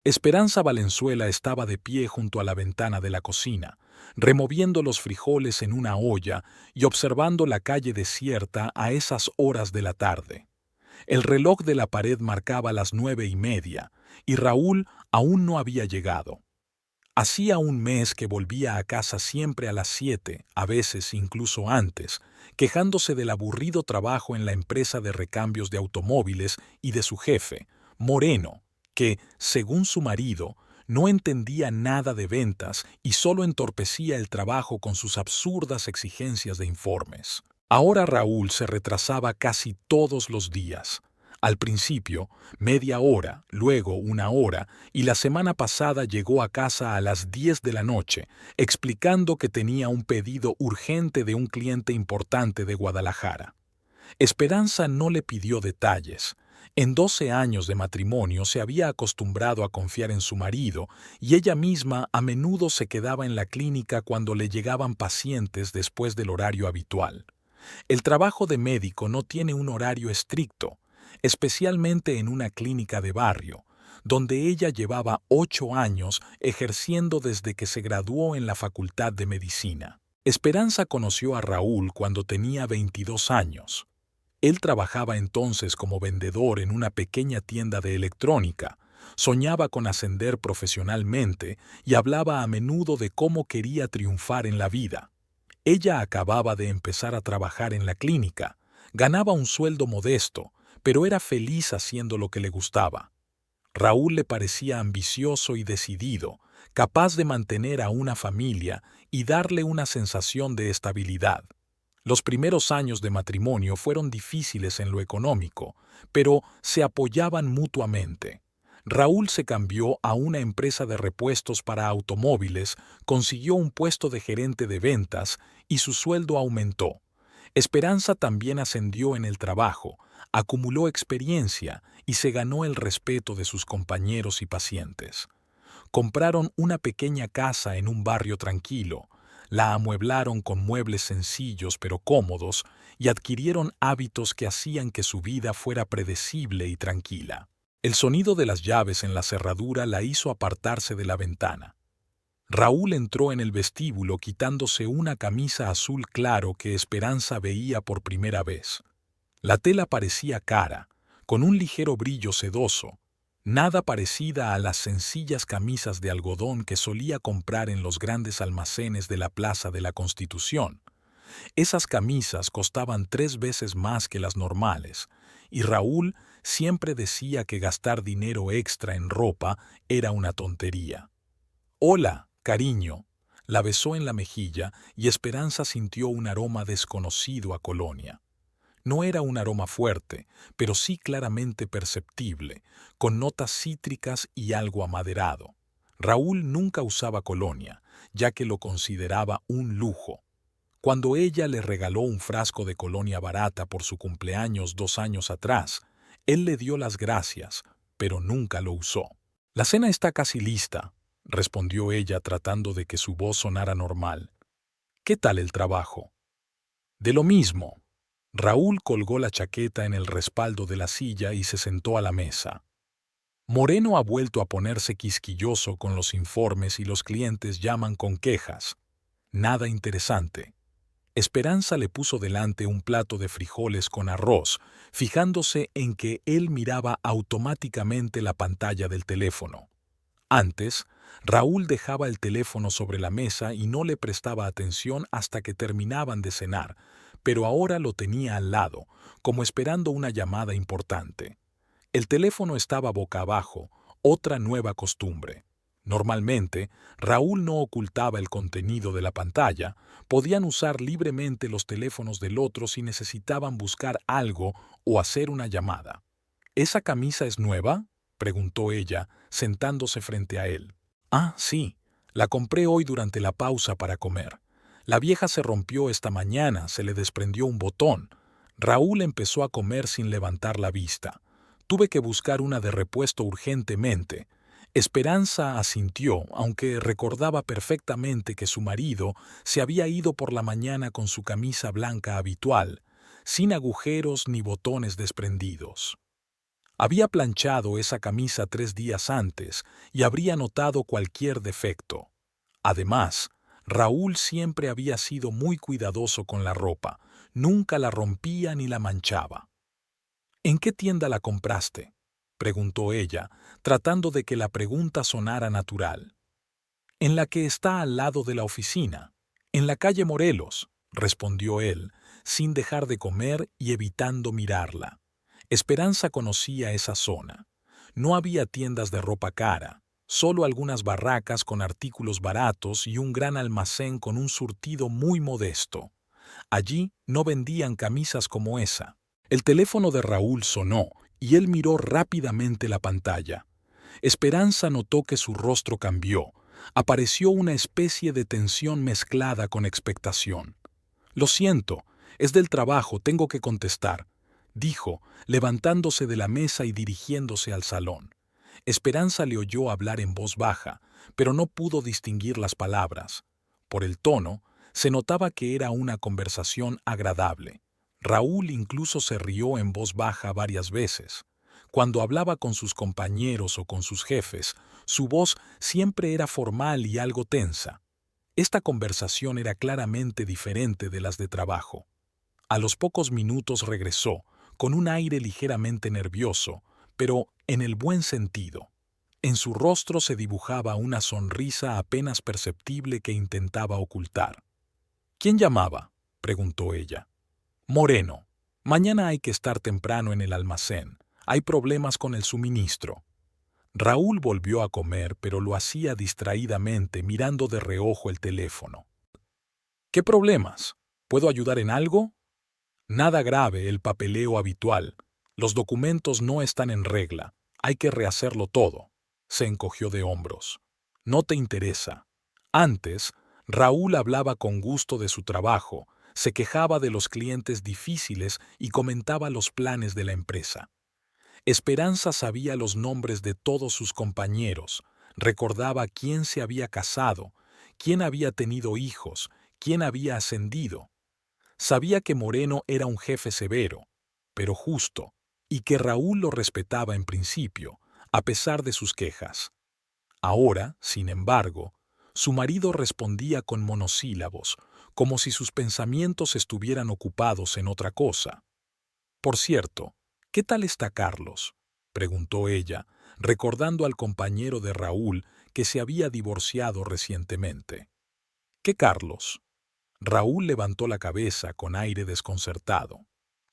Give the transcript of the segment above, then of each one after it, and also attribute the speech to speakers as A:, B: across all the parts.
A: Esperanza Valenzuela estaba de pie junto a la ventana de la cocina, removiendo los frijoles en una olla y observando la calle desierta a esas horas de la tarde. El reloj de la pared marcaba las 9:30 y Raúl aún no había llegado. Hacía un mes que volvía a casa siempre a las 7, a veces incluso antes, quejándose del aburrido trabajo en la empresa de recambios de automóviles y de su jefe, Moreno, que, según su marido, no entendía nada de ventas y solo entorpecía el trabajo con sus absurdas exigencias de informes. Ahora Raúl se retrasaba casi todos los días. Al principio, media hora, luego una hora, y la semana pasada llegó a casa a las 10 de la noche, explicando que tenía un pedido urgente de un cliente importante de Guadalajara. Esperanza no le pidió detalles. En 12 años de matrimonio se había acostumbrado a confiar en su marido y ella misma a menudo se quedaba en la clínica cuando le llegaban pacientes después del horario habitual. El trabajo de médico no tiene un horario estricto, especialmente en una clínica de barrio, donde ella llevaba 8 años ejerciendo desde que se graduó en la Facultad de Medicina. Esperanza conoció a Raúl cuando tenía 22 años. Él trabajaba entonces como vendedor en una pequeña tienda de electrónica, soñaba con ascender profesionalmente y hablaba a menudo de cómo quería triunfar en la vida. Ella acababa de empezar a trabajar en la clínica, ganaba un sueldo modesto, pero era feliz haciendo lo que le gustaba. Raúl le parecía ambicioso y decidido, capaz de mantener a una familia y darle una sensación de estabilidad. Los primeros años de matrimonio fueron difíciles en lo económico, pero se apoyaban mutuamente. Raúl se cambió a una empresa de repuestos para automóviles, consiguió un puesto de gerente de ventas y su sueldo aumentó. Esperanza también ascendió en el trabajo, acumuló experiencia y se ganó el respeto de sus compañeros y pacientes. Compraron una pequeña casa en un barrio tranquilo, la amueblaron con muebles sencillos pero cómodos y adquirieron hábitos que hacían que su vida fuera predecible y tranquila. El sonido de las llaves en la cerradura la hizo apartarse de la ventana. Raúl entró en el vestíbulo quitándose una camisa azul claro que Esperanza veía por primera vez. La tela parecía cara, con un ligero brillo sedoso, nada parecida a las sencillas camisas de algodón que solía comprar en los grandes almacenes de la Plaza de la Constitución. Esas camisas costaban 3 veces más que las normales, y Raúl siempre decía que gastar dinero extra en ropa era una tontería. «Hola, cariño», la besó en la mejilla y Esperanza sintió un aroma desconocido a colonia. No era un aroma fuerte, pero sí claramente perceptible, con notas cítricas y algo amaderado. Raúl nunca usaba colonia, ya que lo consideraba un lujo. Cuando ella le regaló un frasco de colonia barata por su cumpleaños 2 años atrás, él le dio las gracias, pero nunca lo usó. «La cena está casi lista», respondió ella tratando de que su voz sonara normal. «¿Qué tal el trabajo?» «De lo mismo». Raúl colgó la chaqueta en el respaldo de la silla y se sentó a la mesa. Moreno ha vuelto a ponerse quisquilloso con los informes y los clientes llaman con quejas. Nada interesante. Esperanza le puso delante un plato de frijoles con arroz, fijándose en que él miraba automáticamente la pantalla del teléfono. Antes, Raúl dejaba el teléfono sobre la mesa y no le prestaba atención hasta que terminaban de cenar, pero ahora lo tenía al lado, como esperando una llamada importante. El teléfono estaba boca abajo, otra nueva costumbre. Normalmente, Raúl no ocultaba el contenido de la pantalla, podían usar libremente los teléfonos del otro si necesitaban buscar algo o hacer una llamada. «¿Esa camisa es nueva?», preguntó ella, sentándose frente a él. «Ah, sí, la compré hoy durante la pausa para comer. La vieja se rompió esta mañana, se le desprendió un botón». Raúl empezó a comer sin levantar la vista. «Tuve que buscar una de repuesto urgentemente». Esperanza asintió, aunque recordaba perfectamente que su marido se había ido por la mañana con su camisa blanca habitual, sin agujeros ni botones desprendidos. Había planchado esa camisa 3 días antes y habría notado cualquier defecto. Además, Raúl siempre había sido muy cuidadoso con la ropa, nunca la rompía ni la manchaba. ¿En qué tienda la compraste?, preguntó ella, tratando de que la pregunta sonara natural. En la que está al lado de la oficina, en la calle Morelos, respondió él, sin dejar de comer y evitando mirarla. Esperanza conocía esa zona. No había tiendas de ropa cara, solo algunas barracas con artículos baratos y un gran almacén con un surtido muy modesto. Allí no vendían camisas como esa. El teléfono de Raúl sonó y él miró rápidamente la pantalla. Esperanza notó que su rostro cambió. Apareció una especie de tensión mezclada con expectación. «Lo siento, es del trabajo, tengo que contestar», dijo, levantándose de la mesa y dirigiéndose al salón. Esperanza le oyó hablar en voz baja, pero no pudo distinguir las palabras. Por el tono, se notaba que era una conversación agradable. Raúl incluso se rió en voz baja varias veces. Cuando hablaba con sus compañeros o con sus jefes, su voz siempre era formal y algo tensa. Esta conversación era claramente diferente de las de trabajo. A los pocos minutos regresó, con un aire ligeramente nervioso, pero en el buen sentido. En su rostro se dibujaba una sonrisa apenas perceptible que intentaba ocultar. «¿Quién llamaba?», preguntó ella. «Moreno. Mañana hay que estar temprano en el almacén. Hay problemas con el suministro». Raúl volvió a comer, pero lo hacía distraídamente, mirando de reojo el teléfono. «¿Qué problemas? ¿Puedo ayudar en algo?». «Nada grave, el papeleo habitual. Los documentos no están en regla. Hay que rehacerlo todo». Se encogió de hombros. «No te interesa». Antes, Raúl hablaba con gusto de su trabajo, se quejaba de los clientes difíciles y comentaba los planes de la empresa. Esperanza sabía los nombres de todos sus compañeros, recordaba quién se había casado, quién había tenido hijos, quién había ascendido. Sabía que Moreno era un jefe severo, pero justo, y que Raúl lo respetaba en principio, a pesar de sus quejas. Ahora, sin embargo, su marido respondía con monosílabos, como si sus pensamientos estuvieran ocupados en otra cosa. «Por cierto, ¿qué tal está Carlos?», preguntó ella, recordando al compañero de Raúl que se había divorciado recientemente. «¿Qué Carlos?». Raúl levantó la cabeza con aire desconcertado.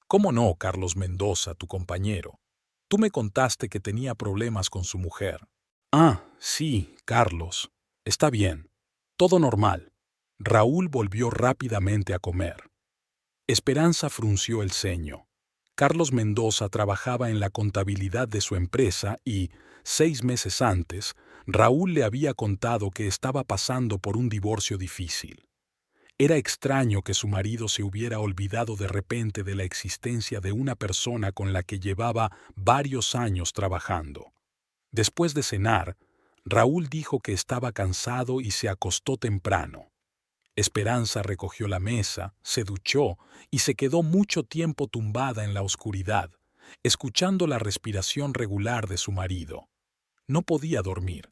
A: «¿Cómo no, Carlos Mendoza, tu compañero? Tú me contaste que tenía problemas con su mujer». «Ah, sí, Carlos. Está bien. Todo normal». Raúl volvió rápidamente a comer. Esperanza frunció el ceño. Carlos Mendoza trabajaba en la contabilidad de su empresa y, 6 meses antes, Raúl le había contado que estaba pasando por un divorcio difícil. Era extraño que su marido se hubiera olvidado de repente de la existencia de una persona con la que llevaba varios años trabajando. Después de cenar, Raúl dijo que estaba cansado y se acostó temprano. Esperanza recogió la mesa, se duchó y se quedó mucho tiempo tumbada en la oscuridad, escuchando la respiración regular de su marido. No podía dormir.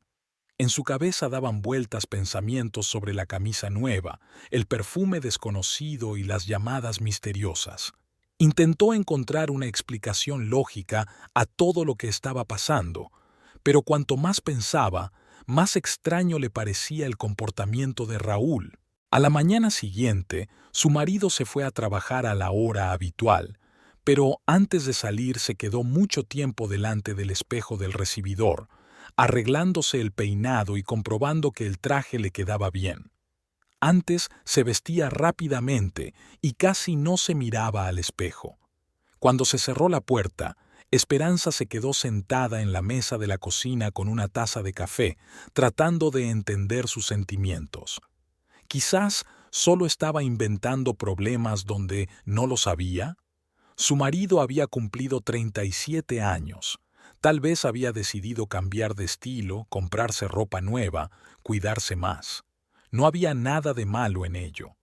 A: En su cabeza daban vueltas pensamientos sobre la camisa nueva, el perfume desconocido y las llamadas misteriosas. Intentó encontrar una explicación lógica a todo lo que estaba pasando, pero cuanto más pensaba, más extraño le parecía el comportamiento de Raúl. A la mañana siguiente, su marido se fue a trabajar a la hora habitual, pero antes de salir se quedó mucho tiempo delante del espejo del recibidor, arreglándose el peinado y comprobando que el traje le quedaba bien. Antes se vestía rápidamente y casi no se miraba al espejo. Cuando se cerró la puerta, Esperanza se quedó sentada en la mesa de la cocina con una taza de café, tratando de entender sus sentimientos. Quizás solo estaba inventando problemas donde no los había. Su marido había cumplido 37 años. Tal vez había decidido cambiar de estilo, comprarse ropa nueva, cuidarse más. No había nada de malo en ello.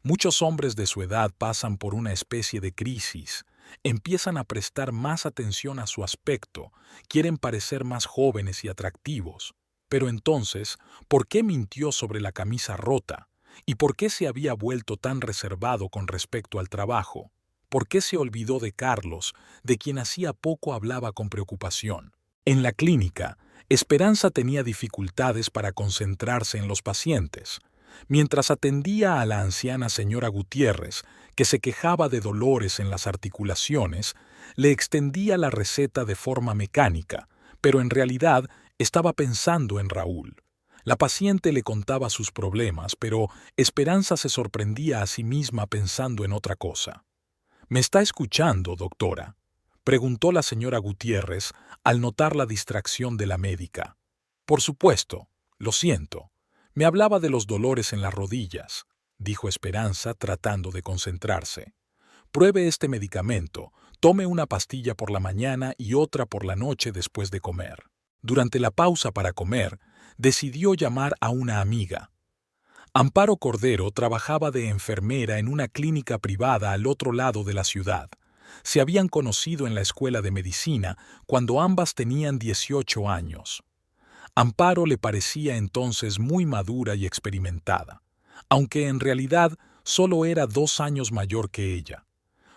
A: Muchos hombres de su edad pasan por una especie de crisis. Empiezan a prestar más atención a su aspecto, quieren parecer más jóvenes y atractivos. Pero entonces, ¿por qué mintió sobre la camisa rota? ¿Y por qué se había vuelto tan reservado con respecto al trabajo? ¿Por qué se olvidó de Carlos, de quien hacía poco hablaba con preocupación? En la clínica, Esperanza tenía dificultades para concentrarse en los pacientes. Mientras atendía a la anciana señora Gutiérrez, que se quejaba de dolores en las articulaciones, le extendía la receta de forma mecánica, pero en realidad estaba pensando en Raúl. La paciente le contaba sus problemas, pero Esperanza se sorprendía a sí misma pensando en otra cosa. ¿Me está escuchando, doctora?, preguntó la señora Gutiérrez al notar la distracción de la médica. Por supuesto, lo siento. Me hablaba de los dolores en las rodillas, dijo Esperanza tratando de concentrarse. Pruebe este medicamento, tome una pastilla por la mañana y otra por la noche después de comer. Durante la pausa para comer, decidió llamar a una amiga. Amparo Cordero trabajaba de enfermera en una clínica privada al otro lado de la ciudad. Se habían conocido en la escuela de medicina cuando ambas tenían 18 años. Amparo le parecía entonces muy madura y experimentada, aunque en realidad solo era 2 años mayor que ella.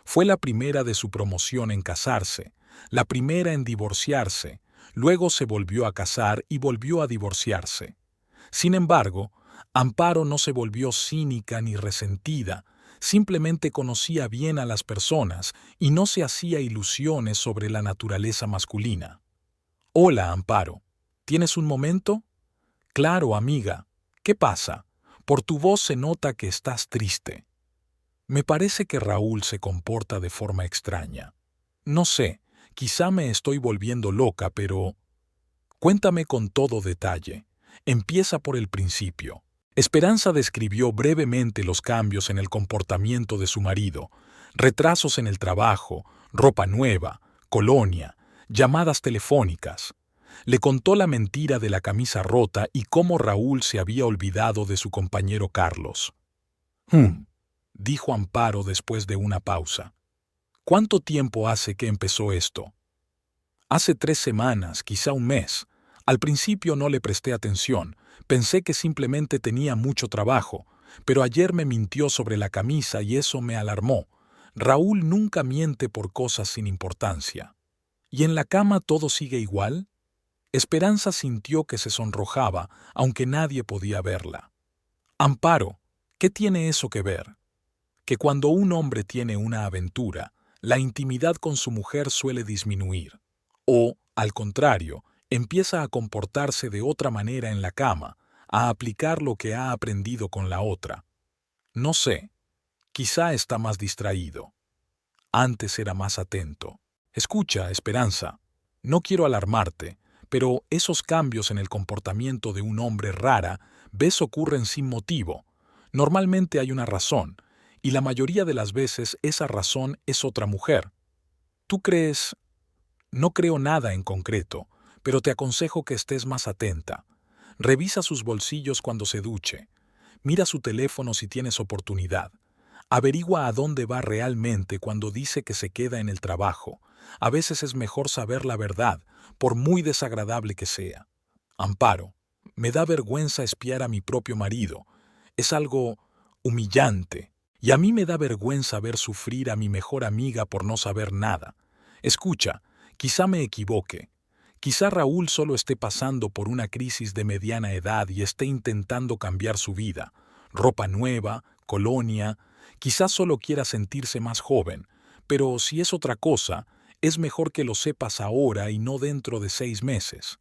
A: Fue la primera de su promoción en casarse, la primera en divorciarse, luego se volvió a casar y volvió a divorciarse. Sin embargo, Amparo no se volvió cínica ni resentida, simplemente conocía bien a las personas y no se hacía ilusiones sobre la naturaleza masculina. Hola, Amparo. ¿Tienes un momento? Claro, amiga. ¿Qué pasa? Por tu voz se nota que estás triste. Me parece que Raúl se comporta de forma extraña. No sé, quizá me estoy volviendo loca, pero... Cuéntame con todo detalle. Empieza por el principio. Esperanza describió brevemente los cambios en el comportamiento de su marido, retrasos en el trabajo, ropa nueva, colonia, llamadas telefónicas. Le contó la mentira de la camisa rota y cómo Raúl se había olvidado de su compañero Carlos. Dijo Amparo después de una pausa. ¿Cuánto tiempo hace que empezó esto? Hace 3 semanas, quizá un mes. Al principio no le presté atención, pensé que simplemente tenía mucho trabajo, pero ayer me mintió sobre la camisa y eso me alarmó. Raúl nunca miente por cosas sin importancia. ¿Y en la cama todo sigue igual? Esperanza sintió que se sonrojaba, aunque nadie podía verla. Amparo, ¿qué tiene eso que ver? Que cuando un hombre tiene una aventura, la intimidad con su mujer suele disminuir. O, al contrario, empieza a comportarse de otra manera en la cama, a aplicar lo que ha aprendido con la otra. No sé, quizá está más distraído. Antes era más atento. Escucha, Esperanza, no quiero alarmarte, pero esos cambios en el comportamiento de un hombre rara vez ocurren sin motivo. Normalmente hay una razón, y la mayoría de las veces esa razón es otra mujer. ¿Tú crees? No creo nada en concreto, pero te aconsejo que estés más atenta. Revisa sus bolsillos cuando se duche. Mira su teléfono si tienes oportunidad. Averigua a dónde va realmente cuando dice que se queda en el trabajo. A veces es mejor saber la verdad, por muy desagradable que sea. Amparo, me da vergüenza espiar a mi propio marido. Es algo humillante. Y a mí me da vergüenza ver sufrir a mi mejor amiga por no saber nada. Escucha, quizá me equivoque. Quizá Raúl solo esté pasando por una crisis de mediana edad y esté intentando cambiar su vida. Ropa nueva, colonia, quizá solo quiera sentirse más joven, pero si es otra cosa, es mejor que lo sepas ahora y no dentro de 6 meses.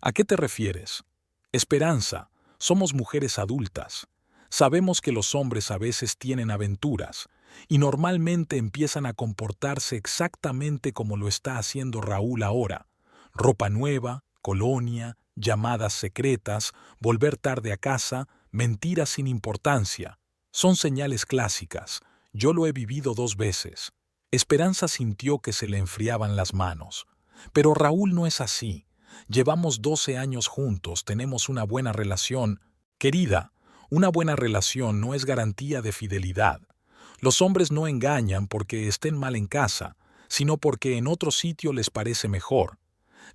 A: ¿A qué te refieres? Esperanza, somos mujeres adultas. Sabemos que los hombres a veces tienen aventuras, y normalmente empiezan a comportarse exactamente como lo está haciendo Raúl ahora. Ropa nueva, colonia, llamadas secretas, volver tarde a casa, mentiras sin importancia. Son señales clásicas. Yo lo he vivido 2 veces. Esperanza sintió que se le enfriaban las manos. Pero Raúl no es así. Llevamos 12 años juntos, tenemos una buena relación. Querida, una buena relación no es garantía de fidelidad. Los hombres no engañan porque estén mal en casa, sino porque en otro sitio les parece mejor.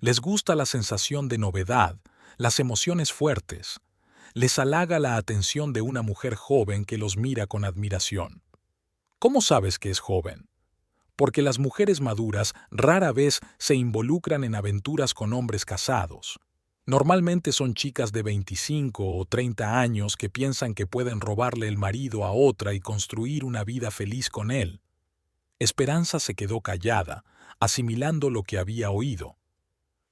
A: Les gusta la sensación de novedad, las emociones fuertes. Les halaga la atención de una mujer joven que los mira con admiración. ¿Cómo sabes que es joven? Porque las mujeres maduras rara vez se involucran en aventuras con hombres casados. Normalmente son chicas de 25 o 30 años que piensan que pueden robarle el marido a otra y construir una vida feliz con él. Esperanza se quedó callada, asimilando lo que había oído.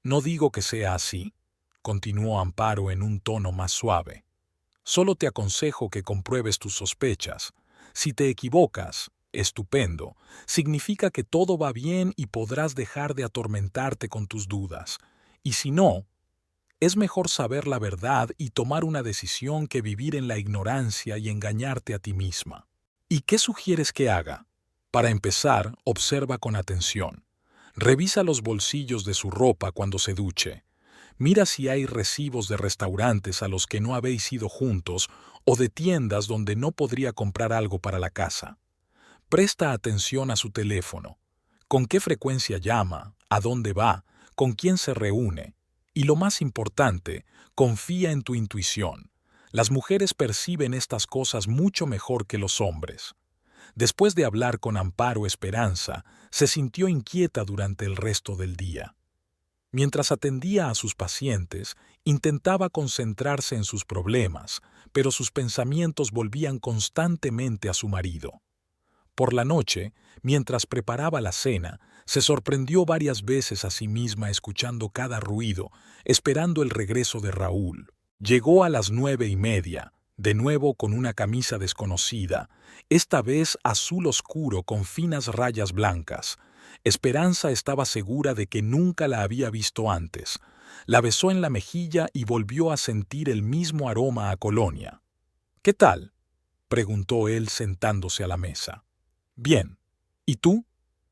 A: No digo que sea así, continuó Amparo en un tono más suave. Solo te aconsejo que compruebes tus sospechas. Si te equivocas, estupendo, significa que todo va bien y podrás dejar de atormentarte con tus dudas. Y si no, es mejor saber la verdad y tomar una decisión que vivir en la ignorancia y engañarte a ti misma. ¿Y qué sugieres que haga? Para empezar, observa con atención. Revisa los bolsillos de su ropa cuando se duche. Mira si hay recibos de restaurantes a los que no habéis ido juntos o de tiendas donde no podría comprar algo para la casa. Presta atención a su teléfono. ¿Con qué frecuencia llama? ¿A dónde va? ¿Con quién se reúne? Y lo más importante, confía en tu intuición. Las mujeres perciben estas cosas mucho mejor que los hombres. Después de hablar con Amparo Esperanza, se sintió inquieta durante el resto del día. Mientras atendía a sus pacientes, intentaba concentrarse en sus problemas, pero sus pensamientos volvían constantemente a su marido. Por la noche, mientras preparaba la cena, se sorprendió varias veces a sí misma escuchando cada ruido, esperando el regreso de Raúl. Llegó a las 9:30, de nuevo con una camisa desconocida, esta vez azul oscuro con finas rayas blancas. Esperanza estaba segura de que nunca la había visto antes. La besó en la mejilla y volvió a sentir el mismo aroma a colonia. «¿Qué tal?», preguntó él sentándose a la mesa. «Bien. ¿Y tú?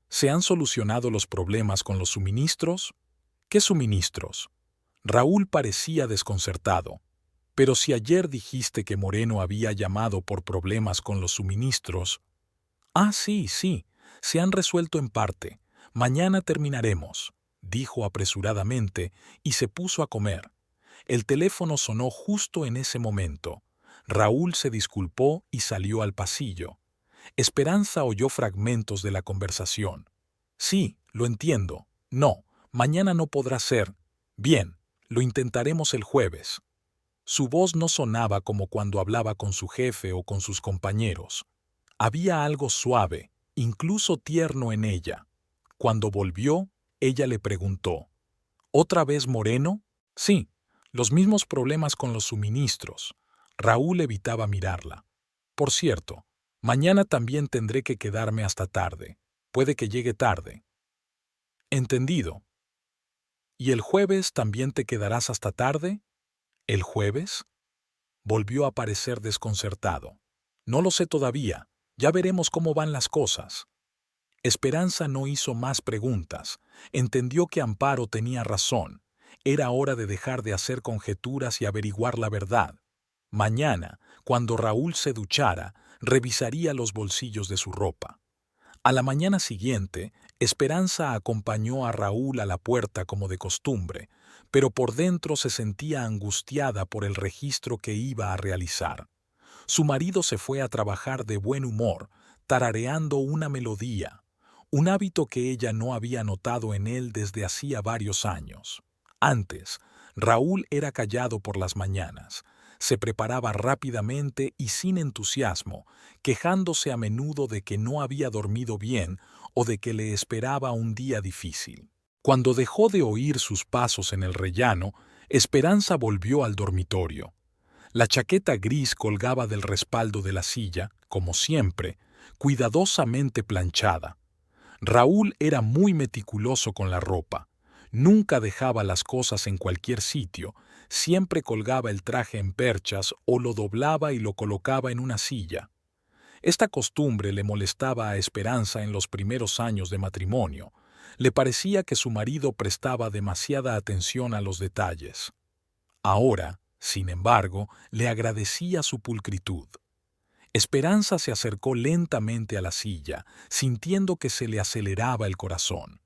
A: ¿Se han solucionado los problemas con los suministros?» «¿Qué suministros?». Raúl parecía desconcertado. «Pero si ayer dijiste que Moreno había llamado por problemas con los suministros». «Ah, sí, sí. Se han resuelto en parte. Mañana terminaremos», dijo apresuradamente y se puso a comer. El teléfono sonó justo en ese momento. Raúl se disculpó y salió al pasillo. Esperanza oyó fragmentos de la conversación. «Sí, lo entiendo. No, mañana no podrá ser. Bien, lo intentaremos el jueves». Su voz no sonaba como cuando hablaba con su jefe o con sus compañeros. Había algo suave, incluso tierno en ella. Cuando volvió, ella le preguntó, «¿Otra vez Moreno?» «Sí, los mismos problemas con los suministros». Raúl evitaba mirarla. «Por cierto, mañana también tendré que quedarme hasta tarde. Puede que llegue tarde». «Entendido». «¿Y el jueves también te quedarás hasta tarde?» «¿El jueves?». Volvió a parecer desconcertado. «No lo sé todavía. Ya veremos cómo van las cosas». Esperanza no hizo más preguntas. Entendió que Amparo tenía razón. Era hora de dejar de hacer conjeturas y averiguar la verdad. Mañana, cuando Raúl se duchara, revisaría los bolsillos de su ropa. A la mañana siguiente, Esperanza acompañó a Raúl a la puerta como de costumbre, pero por dentro se sentía angustiada por el registro que iba a realizar. Su marido se fue a trabajar de buen humor, tarareando una melodía, un hábito que ella no había notado en él desde hacía varios años. Antes, Raúl era callado por las mañanas. Se preparaba rápidamente y sin entusiasmo, quejándose a menudo de que no había dormido bien o de que le esperaba un día difícil. Cuando dejó de oír sus pasos en el rellano, Esperanza volvió al dormitorio. La chaqueta gris colgaba del respaldo de la silla, como siempre, cuidadosamente planchada. Raúl era muy meticuloso con la ropa. Nunca dejaba las cosas en cualquier sitio, siempre colgaba el traje en perchas o lo doblaba y lo colocaba en una silla. Esta costumbre le molestaba a Esperanza en los primeros años de matrimonio. Le parecía que su marido prestaba demasiada atención a los detalles. Ahora, sin embargo, le agradecía su pulcritud. Esperanza se acercó lentamente a la silla, sintiendo que se le aceleraba el corazón.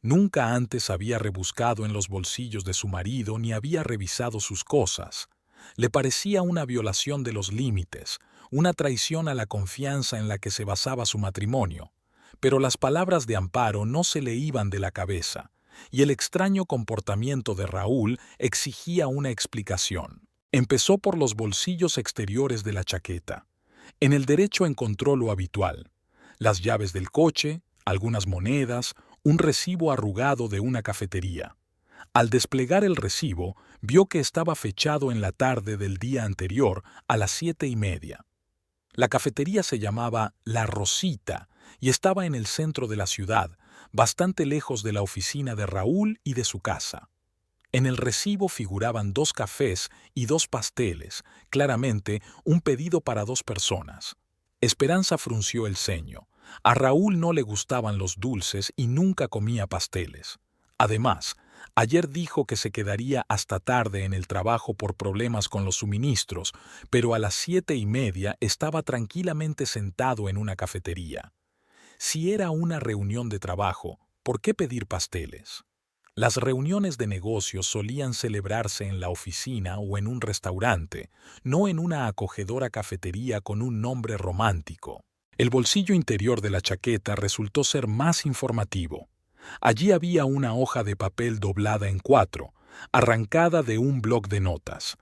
A: Nunca antes había rebuscado en los bolsillos de su marido ni había revisado sus cosas. Le parecía una violación de los límites, una traición a la confianza en la que se basaba su matrimonio. Pero las palabras de Amparo no se le iban de la cabeza, y el extraño comportamiento de Raúl exigía una explicación. Empezó por los bolsillos exteriores de la chaqueta. En el derecho encontró lo habitual: las llaves del coche, algunas monedas, un recibo arrugado de una cafetería. Al desplegar el recibo, vio que estaba fechado en la tarde del día anterior a las 7:30. La cafetería se llamaba La Rosita y estaba en el centro de la ciudad, bastante lejos de la oficina de Raúl y de su casa. En el recibo figuraban 2 cafés y 2 pasteles, claramente un pedido para 2 personas. Esperanza frunció el ceño. A Raúl no le gustaban los dulces y nunca comía pasteles. Además, ayer dijo que se quedaría hasta tarde en el trabajo por problemas con los suministros, pero a las 7:30 estaba tranquilamente sentado en una cafetería. Si era una reunión de trabajo, ¿por qué pedir pasteles? Las reuniones de negocios solían celebrarse en la oficina o en un restaurante, no en una acogedora cafetería con un nombre romántico. El bolsillo interior de la chaqueta resultó ser más informativo. Allí había una hoja de papel doblada en 4, arrancada de un bloc de notas.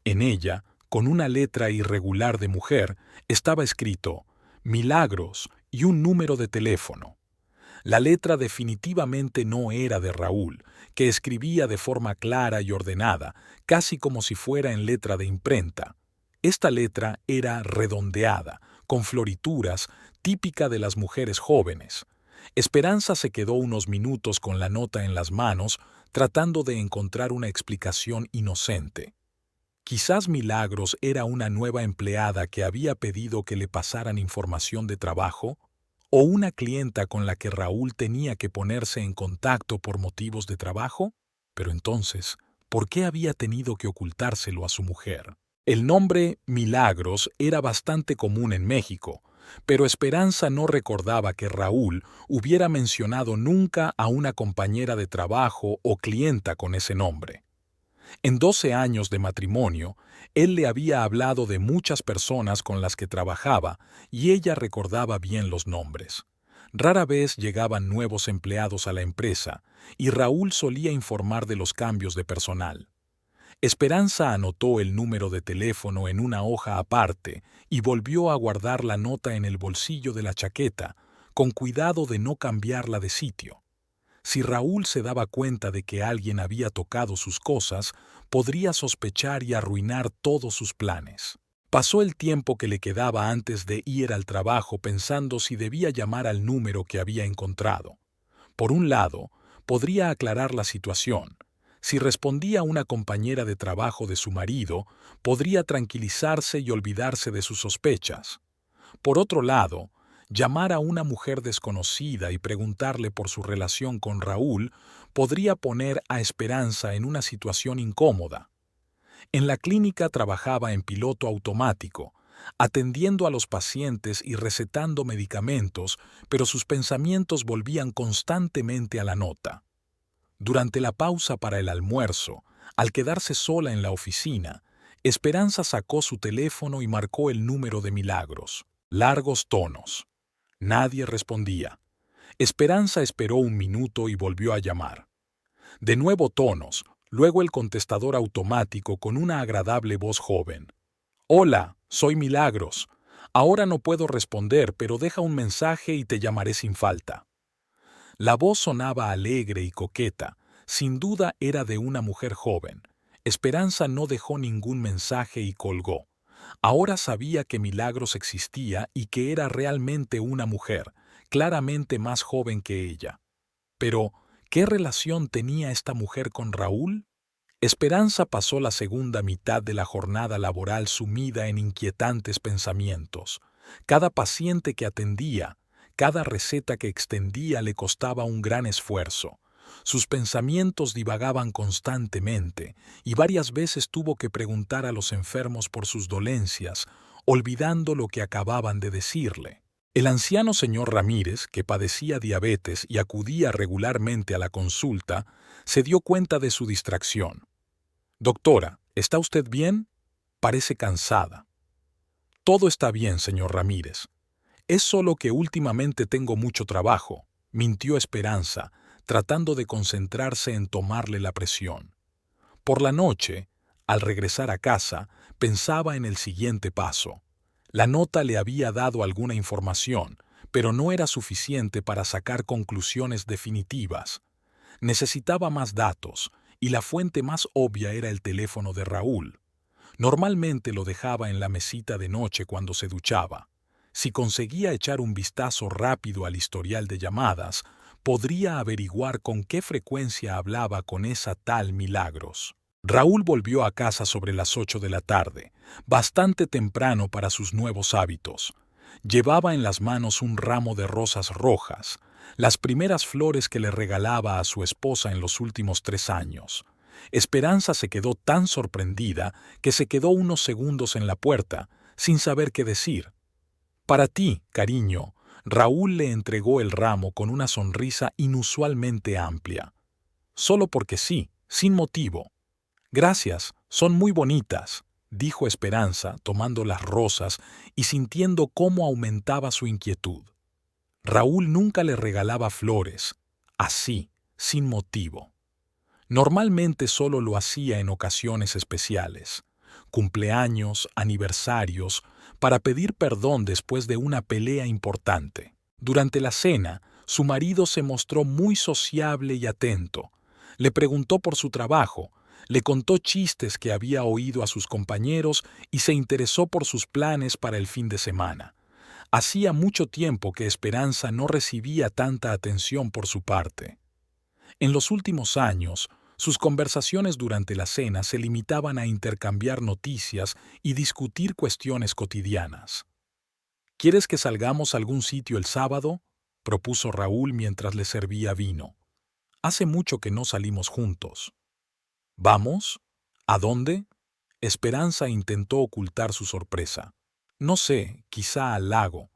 A: En ella, con una letra irregular de mujer, estaba escrito Milagros y un número de teléfono. La letra definitivamente no era de Raúl, que escribía de forma clara y ordenada, casi como si fuera en letra de imprenta. Esta letra era redondeada, con florituras, típica de las mujeres jóvenes. Esperanza se quedó unos minutos con la nota en las manos, tratando de encontrar una explicación inocente. Quizás Milagros era una nueva empleada que había pedido que le pasaran información de trabajo, o una clienta con la que Raúl tenía que ponerse en contacto por motivos de trabajo. Pero entonces, ¿por qué había tenido que ocultárselo a su mujer? El nombre Milagros era bastante común en México, pero Esperanza no recordaba que Raúl hubiera mencionado nunca a una compañera de trabajo o clienta con ese nombre. En 12 años de matrimonio, él le había hablado de muchas personas con las que trabajaba y ella recordaba bien los nombres. Rara vez llegaban nuevos empleados a la empresa y Raúl solía informar de los cambios de personal. Esperanza anotó el número de teléfono en una hoja aparte y volvió a guardar la nota en el bolsillo de la chaqueta, con cuidado de no cambiarla de sitio. Si Raúl se daba cuenta de que alguien había tocado sus cosas, podría sospechar y arruinar todos sus planes. Pasó el tiempo que le quedaba antes de ir al trabajo pensando si debía llamar al número que había encontrado. Por un lado, podría aclarar la situación. Si respondía una compañera de trabajo de su marido, podría tranquilizarse y olvidarse de sus sospechas. Por otro lado, llamar a una mujer desconocida y preguntarle por su relación con Raúl podría poner a Esperanza en una situación incómoda. En la clínica trabajaba en piloto automático, atendiendo a los pacientes y recetando medicamentos, pero sus pensamientos volvían constantemente a la nota. Durante la pausa para el almuerzo, al quedarse sola en la oficina, Esperanza sacó su teléfono y marcó el número de Milagros. Largos tonos. Nadie respondía. Esperanza esperó un minuto y volvió a llamar. De nuevo tonos, luego el contestador automático con una agradable voz joven. Hola, soy Milagros. Ahora no puedo responder, pero deja un mensaje y te llamaré sin falta. La voz sonaba alegre y coqueta. Sin duda era de una mujer joven. Esperanza no dejó ningún mensaje y colgó. Ahora sabía que Milagros existía y que era realmente una mujer, claramente más joven que ella. Pero, ¿qué relación tenía esta mujer con Raúl? Esperanza pasó la segunda mitad de la jornada laboral sumida en inquietantes pensamientos. Cada paciente que atendía, cada receta que extendía le costaba un gran esfuerzo. Sus pensamientos divagaban constantemente y varias veces tuvo que preguntar a los enfermos por sus dolencias olvidando lo que acababan de decirle. El anciano señor Ramírez, que padecía diabetes y acudía regularmente a la consulta, se dio cuenta de su distracción. «Doctora, ¿está usted bien? Parece cansada». «Todo está bien, señor Ramírez. Es solo que últimamente tengo mucho trabajo», mintió Esperanza, tratando de concentrarse en tomarle la presión. Por la noche, al regresar a casa, pensaba en el siguiente paso. La nota le había dado alguna información, pero no era suficiente para sacar conclusiones definitivas. Necesitaba más datos, y la fuente más obvia era el teléfono de Raúl. Normalmente lo dejaba en la mesita de noche cuando se duchaba. Si conseguía echar un vistazo rápido al historial de llamadas, podría averiguar con qué frecuencia hablaba con esa tal Milagros. Raúl volvió a casa sobre las 8 de la tarde, bastante temprano para sus nuevos hábitos. Llevaba en las manos un ramo de rosas rojas, las primeras flores que le regalaba a su esposa en los últimos 3 años. Esperanza se quedó tan sorprendida que se quedó unos segundos en la puerta, sin saber qué decir. «Para ti, cariño», Raúl le entregó el ramo con una sonrisa inusualmente amplia. «Solo porque sí, sin motivo». «Gracias, son muy bonitas», dijo Esperanza, tomando las rosas y sintiendo cómo aumentaba su inquietud. Raúl nunca le regalaba flores, así, sin motivo. Normalmente solo lo hacía en ocasiones especiales, cumpleaños, aniversarios, para pedir perdón después de una pelea importante. Durante la cena, su marido se mostró muy sociable y atento. Le preguntó por su trabajo, le contó chistes que había oído a sus compañeros y se interesó por sus planes para el fin de semana. Hacía mucho tiempo que Esperanza no recibía tanta atención por su parte. En los últimos años, sus conversaciones durante la cena se limitaban a intercambiar noticias y discutir cuestiones cotidianas. «¿Quieres que salgamos a algún sitio el sábado?», propuso Raúl mientras le servía vino. «Hace mucho que no salimos juntos». «¿Vamos? ¿A dónde?». Esperanza intentó ocultar su sorpresa. «No sé, quizá al lago.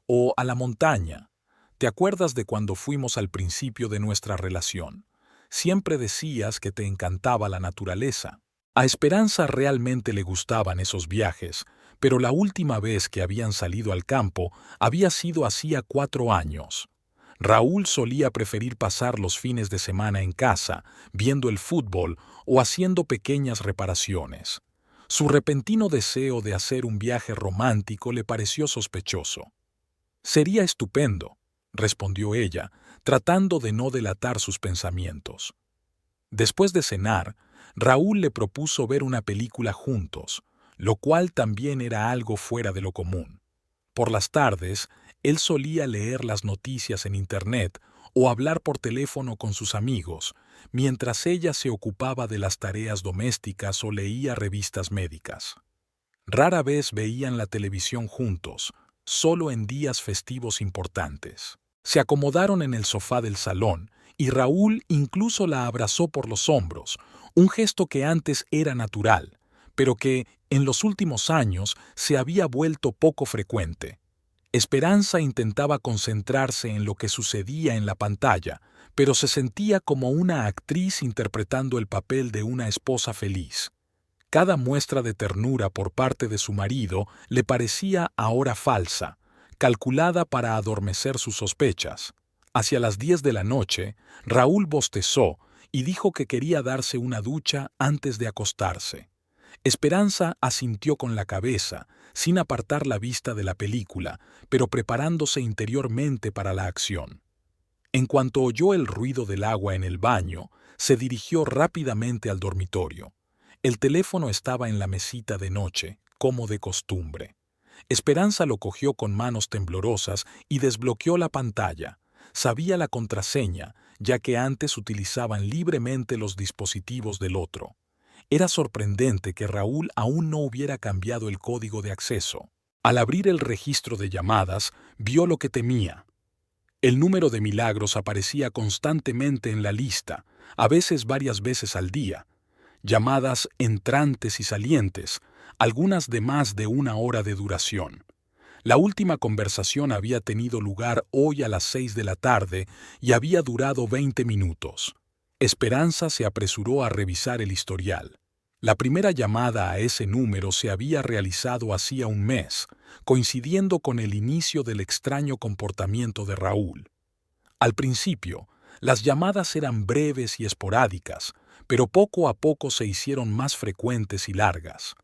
A: O a la montaña. ¿Te acuerdas de cuando fuimos al principio de nuestra relación? Siempre decías que te encantaba la naturaleza». A Esperanza realmente le gustaban esos viajes, pero la última vez que habían salido al campo había sido hacía 4 años. Raúl solía preferir pasar los fines de semana en casa, viendo el fútbol o haciendo pequeñas reparaciones. Su repentino deseo de hacer un viaje romántico le pareció sospechoso. «Sería estupendo», respondió ella, tratando de no delatar sus pensamientos. Después de cenar, Raúl le propuso ver una película juntos, lo cual también era algo fuera de lo común. Por las tardes, él solía leer las noticias en Internet o hablar por teléfono con sus amigos, mientras ella se ocupaba de las tareas domésticas o leía revistas médicas. Rara vez veían la televisión juntos, solo en días festivos importantes. Se acomodaron en el sofá del salón y Raúl incluso la abrazó por los hombros, un gesto que antes era natural, pero que, en los últimos años, se había vuelto poco frecuente. Esperanza intentaba concentrarse en lo que sucedía en la pantalla, pero se sentía como una actriz interpretando el papel de una esposa feliz. Cada muestra de ternura por parte de su marido le parecía ahora falsa, calculada para adormecer sus sospechas. Hacia las 10 de la noche, Raúl bostezó y dijo que quería darse una ducha antes de acostarse. Esperanza asintió con la cabeza, sin apartar la vista de la película, pero preparándose interiormente para la acción. En cuanto oyó el ruido del agua en el baño, se dirigió rápidamente al dormitorio. El teléfono estaba en la mesita de noche, como de costumbre. Esperanza lo cogió con manos temblorosas y desbloqueó la pantalla. Sabía la contraseña, ya que antes utilizaban libremente los dispositivos del otro. Era sorprendente que Raúl aún no hubiera cambiado el código de acceso. Al abrir el registro de llamadas, vio lo que temía. El número de Milagros aparecía constantemente en la lista, a veces varias veces al día. llamadas entrantes y salientes, algunas de más de 1 hora de duración. La última conversación había tenido lugar hoy a las 6 de la tarde y había durado 20 minutos. Esperanza se apresuró a revisar el historial. La primera llamada a ese número se había realizado hacía un mes, coincidiendo con el inicio del extraño comportamiento de Raúl. Al principio, las llamadas eran breves y esporádicas, pero poco a poco se hicieron más frecuentes y largas.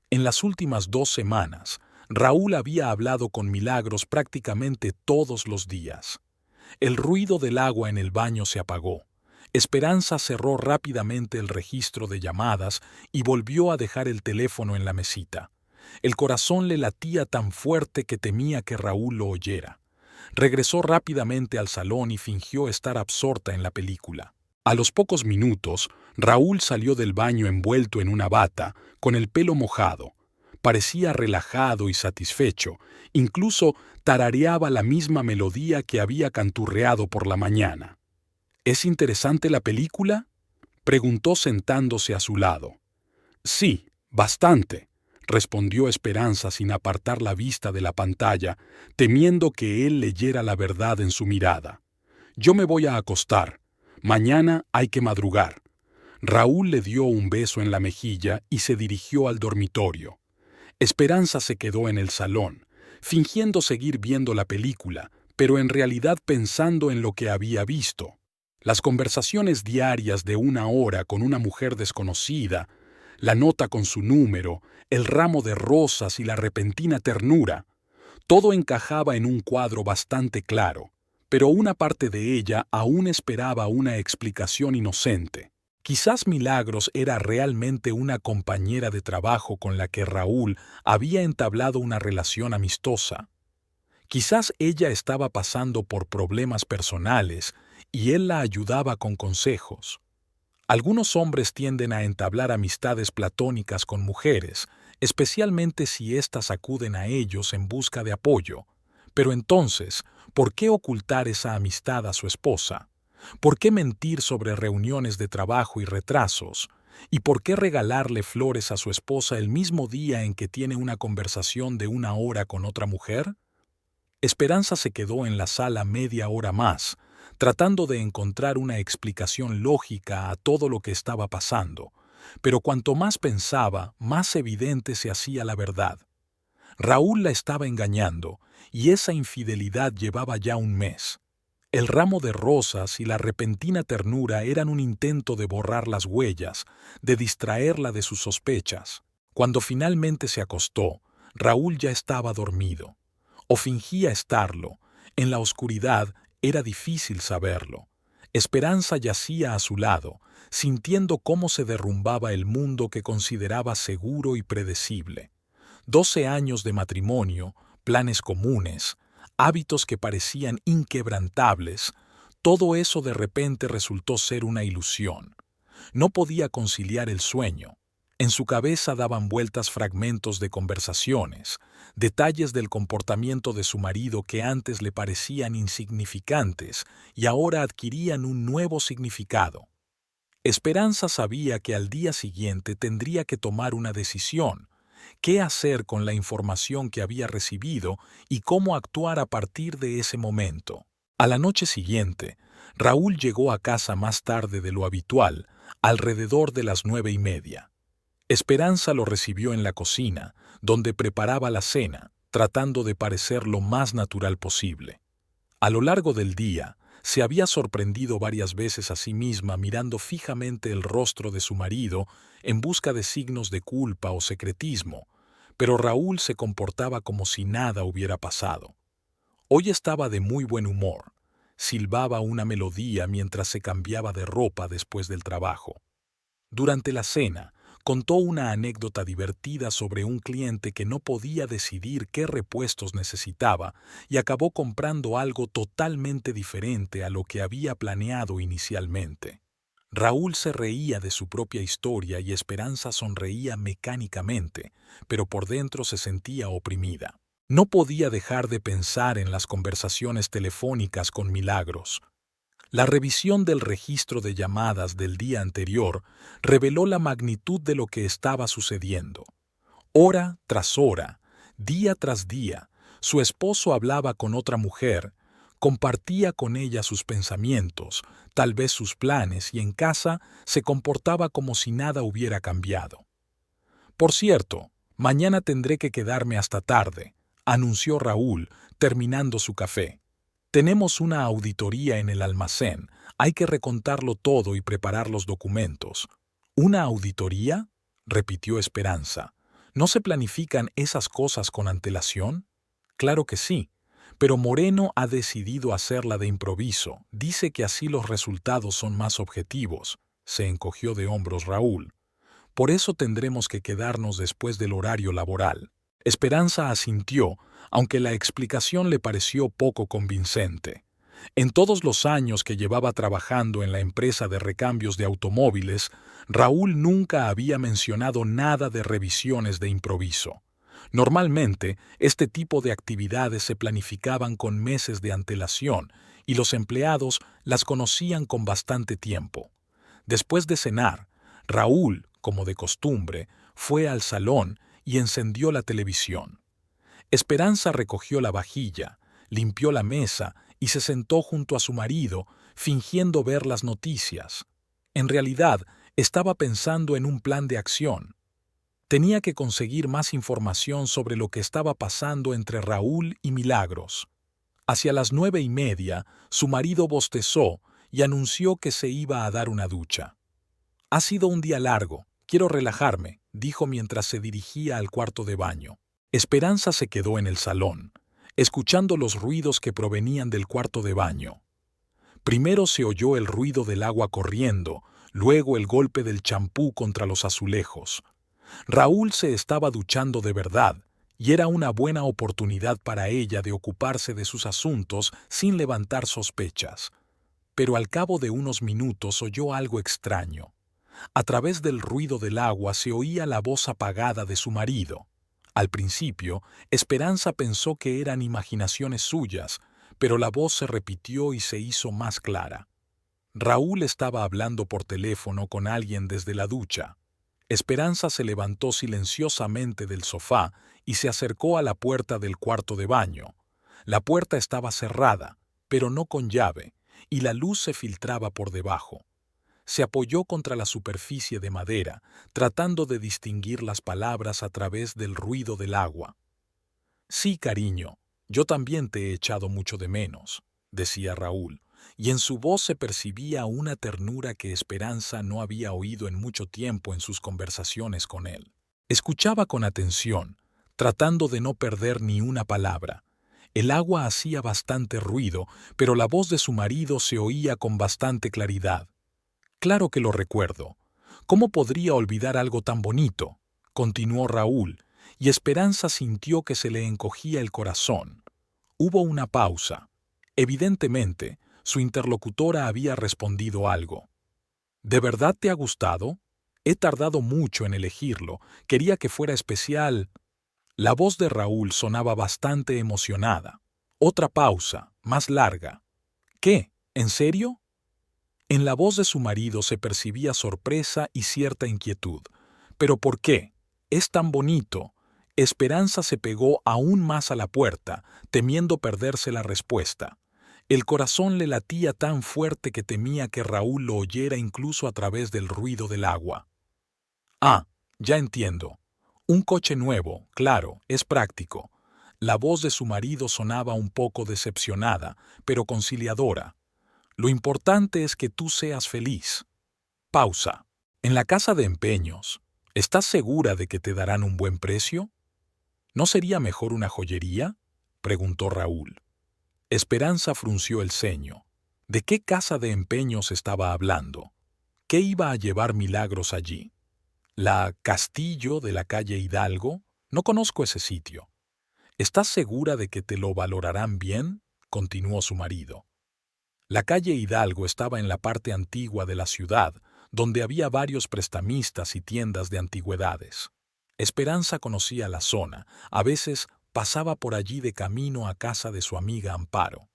A: En las últimas 2 semanas, Raúl había hablado con Milagros prácticamente todos los días. El ruido del agua en el baño se apagó. Esperanza cerró rápidamente el registro de llamadas y volvió a dejar el teléfono en la mesita. El corazón le latía tan fuerte que temía que Raúl lo oyera. Regresó rápidamente al salón y fingió estar absorta en la película. A los pocos minutos, Raúl salió del baño envuelto en una bata, con el pelo mojado. Parecía relajado y satisfecho, incluso tarareaba la misma melodía que había canturreado por la mañana. ¿Es interesante la película?, preguntó sentándose a su lado. Sí, bastante, respondió Esperanza sin apartar la vista de la pantalla, temiendo que él leyera la verdad en su mirada. Yo me voy a acostar. Mañana hay que madrugar. Raúl le dio un beso en la mejilla y se dirigió al dormitorio. Esperanza se quedó en el salón, fingiendo seguir viendo la película, pero en realidad pensando en lo que había visto. Las conversaciones diarias de 1 hora con una mujer desconocida, la nota con su número, el ramo de rosas y la repentina ternura, todo encajaba en un cuadro bastante claro, pero una parte de ella aún esperaba una explicación inocente. Quizás Milagros era realmente una compañera de trabajo con la que Raúl había entablado una relación amistosa. Quizás ella estaba pasando por problemas personales y él la ayudaba con consejos. Algunos hombres tienden a entablar amistades platónicas con mujeres, especialmente si éstas acuden a ellos en busca de apoyo. Pero entonces, ¿por qué ocultar esa amistad a su esposa? ¿Por qué mentir sobre reuniones de trabajo y retrasos? ¿Y por qué regalarle flores a su esposa el mismo día en que tiene una conversación de 1 hora con otra mujer? Esperanza se quedó en la sala media hora más, tratando de encontrar una explicación lógica a todo lo que estaba pasando, pero cuanto más pensaba, más evidente se hacía la verdad. Raúl la estaba engañando, y esa infidelidad llevaba ya un mes. El ramo de rosas y la repentina ternura eran un intento de borrar las huellas, de distraerla de sus sospechas. Cuando finalmente se acostó, Raúl ya estaba dormido. O fingía estarlo. En la oscuridad era difícil saberlo. Esperanza yacía a su lado, sintiendo cómo se derrumbaba el mundo que consideraba seguro y predecible. 12 años de matrimonio, planes comunes, hábitos que parecían inquebrantables, todo eso de repente resultó ser una ilusión. No podía conciliar el sueño. En su cabeza daban vueltas fragmentos de conversaciones, detalles del comportamiento de su marido que antes le parecían insignificantes y ahora adquirían un nuevo significado. Esperanza sabía que al día siguiente tendría que tomar una decisión, qué hacer con la información que había recibido y cómo actuar a partir de ese momento. A la noche siguiente, Raúl llegó a casa más tarde de lo habitual, alrededor de las 9:30. Esperanza lo recibió en la cocina, donde preparaba la cena, tratando de parecer lo más natural posible. A lo largo del día, se había sorprendido varias veces a sí misma mirando fijamente el rostro de su marido en busca de signos de culpa o secretismo, pero Raúl se comportaba como si nada hubiera pasado. Hoy estaba de muy buen humor. Silbaba una melodía mientras se cambiaba de ropa después del trabajo. Durante la cena, contó una anécdota divertida sobre un cliente que no podía decidir qué repuestos necesitaba y acabó comprando algo totalmente diferente a lo que había planeado inicialmente. Raúl se reía de su propia historia y Esperanza sonreía mecánicamente, pero por dentro se sentía oprimida. No podía dejar de pensar en las conversaciones telefónicas con Milagros. La revisión del registro de llamadas del día anterior reveló la magnitud de lo que estaba sucediendo. Hora tras hora, día tras día, su esposo hablaba con otra mujer, compartía con ella sus pensamientos, tal vez sus planes, y en casa se comportaba como si nada hubiera cambiado. Por cierto, mañana tendré que quedarme hasta tarde, anunció Raúl, terminando su café. Tenemos una auditoría en el almacén, hay que recontarlo todo y preparar los documentos. ¿Una auditoría?, repitió Esperanza. ¿No se planifican esas cosas con antelación? Claro que sí, pero Moreno ha decidido hacerla de improviso. Dice que así los resultados son más objetivos. Se encogió de hombros Raúl. Por eso tendremos que quedarnos después del horario laboral. Esperanza asintió, aunque la explicación le pareció poco convincente. En todos los años que llevaba trabajando en la empresa de recambios de automóviles, Raúl nunca había mencionado nada de revisiones de improviso. Normalmente, este tipo de actividades se planificaban con meses de antelación y los empleados las conocían con bastante tiempo. Después de cenar, Raúl, como de costumbre, fue al salón y encendió la televisión. Esperanza recogió la vajilla, limpió la mesa y se sentó junto a su marido, fingiendo ver las noticias. En realidad, estaba pensando en un plan de acción. Tenía que conseguir más información sobre lo que estaba pasando entre Raúl y Milagros. Hacia las 9:30, su marido bostezó y anunció que se iba a dar una ducha. Ha sido un día largo, quiero relajarme, dijo mientras se dirigía al cuarto de baño. Esperanza se quedó en el salón, escuchando los ruidos que provenían del cuarto de baño. Primero se oyó el ruido del agua corriendo, luego el golpe del champú contra los azulejos. Raúl se estaba duchando de verdad, y era una buena oportunidad para ella de ocuparse de sus asuntos sin levantar sospechas. Pero al cabo de unos minutos oyó algo extraño. A través del ruido del agua se oía la voz apagada de su marido. Al principio, Esperanza pensó que eran imaginaciones suyas, pero la voz se repitió y se hizo más clara. Raúl estaba hablando por teléfono con alguien desde la ducha. Esperanza se levantó silenciosamente del sofá y se acercó a la puerta del cuarto de baño. La puerta estaba cerrada, pero no con llave, y la luz se filtraba por debajo. Se apoyó contra la superficie de madera, tratando de distinguir las palabras a través del ruido del agua. Sí, cariño, yo también te he echado mucho de menos, decía Raúl, y en su voz se percibía una ternura que Esperanza no había oído en mucho tiempo en sus conversaciones con él. Escuchaba con atención, tratando de no perder ni una palabra. El agua hacía bastante ruido, pero la voz de su marido se oía con bastante claridad. Claro que lo recuerdo. ¿Cómo podría olvidar algo tan bonito?, continuó Raúl, y Esperanza sintió que se le encogía el corazón. Hubo una pausa. Evidentemente, su interlocutora había respondido algo. ¿De verdad te ha gustado? He tardado mucho en elegirlo. Quería que fuera especial. La voz de Raúl sonaba bastante emocionada. Otra pausa, más larga. ¿Qué? ¿En serio? En la voz de su marido se percibía sorpresa y cierta inquietud. ¿Pero por qué? Es tan bonito. Esperanza se pegó aún más a la puerta, temiendo perderse la respuesta. El corazón le latía tan fuerte que temía que Raúl lo oyera incluso a través del ruido del agua. Ah, ya entiendo. Un coche nuevo, claro, es práctico. La voz de su marido sonaba un poco decepcionada, pero conciliadora. Lo importante es que tú seas feliz. Pausa. En la casa de empeños, ¿estás segura de que te darán un buen precio? ¿No sería mejor una joyería?, preguntó Raúl. Esperanza frunció el ceño. ¿De qué casa de empeños estaba hablando? ¿Qué iba a llevar Milagros allí? ¿La Castillo de la calle Hidalgo? No conozco ese sitio. ¿Estás segura de que te lo valorarán bien?, continuó su marido. La calle Hidalgo estaba en la parte antigua de la ciudad, donde había varios prestamistas y tiendas de antigüedades. Esperanza conocía la zona, a veces pasaba por allí de camino a casa de su amiga Amparo.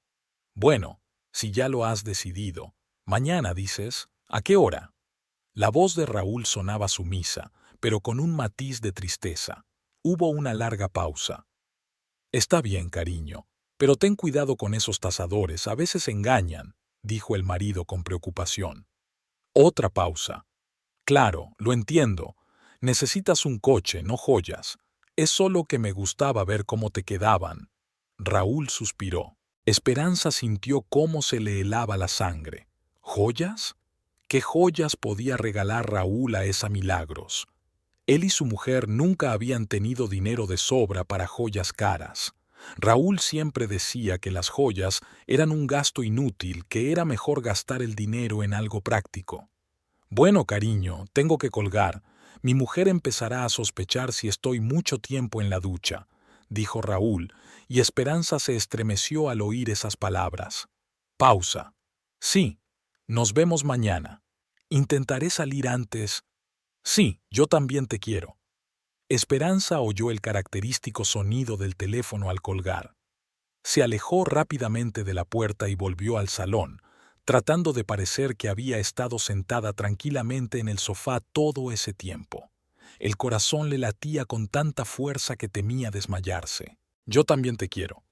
A: Bueno, Si ya lo has decidido. Mañana, dices. ¿A qué hora? La voz de Raúl sonaba sumisa, pero con un matiz de tristeza. Hubo una larga pausa. Está bien, cariño, pero ten cuidado con esos tasadores, a veces engañan, dijo el marido con preocupación. Otra pausa. Claro, lo entiendo. Necesitas un coche, no joyas. Es solo que me gustaba ver cómo te quedaban. Raúl suspiró. Esperanza sintió cómo se le helaba la sangre. ¿Joyas? ¿Qué joyas podía regalar Raúl a esa Milagros? Él y su mujer nunca habían tenido dinero de sobra para joyas caras. Raúl siempre decía que las joyas eran un gasto inútil, que era mejor gastar el dinero en algo práctico. Bueno, cariño, tengo que colgar. Mi mujer empezará a sospechar si estoy mucho tiempo en la ducha, dijo Raúl, y Esperanza se estremeció al oír esas palabras. Pausa. Sí, nos vemos mañana. Intentaré salir antes. Sí, yo también te quiero. Esperanza oyó el característico sonido del teléfono al colgar. Se alejó rápidamente de la puerta y volvió al salón, tratando de parecer que había estado sentada tranquilamente en el sofá todo ese tiempo. El corazón le latía con tanta fuerza que temía desmayarse. Yo también te quiero.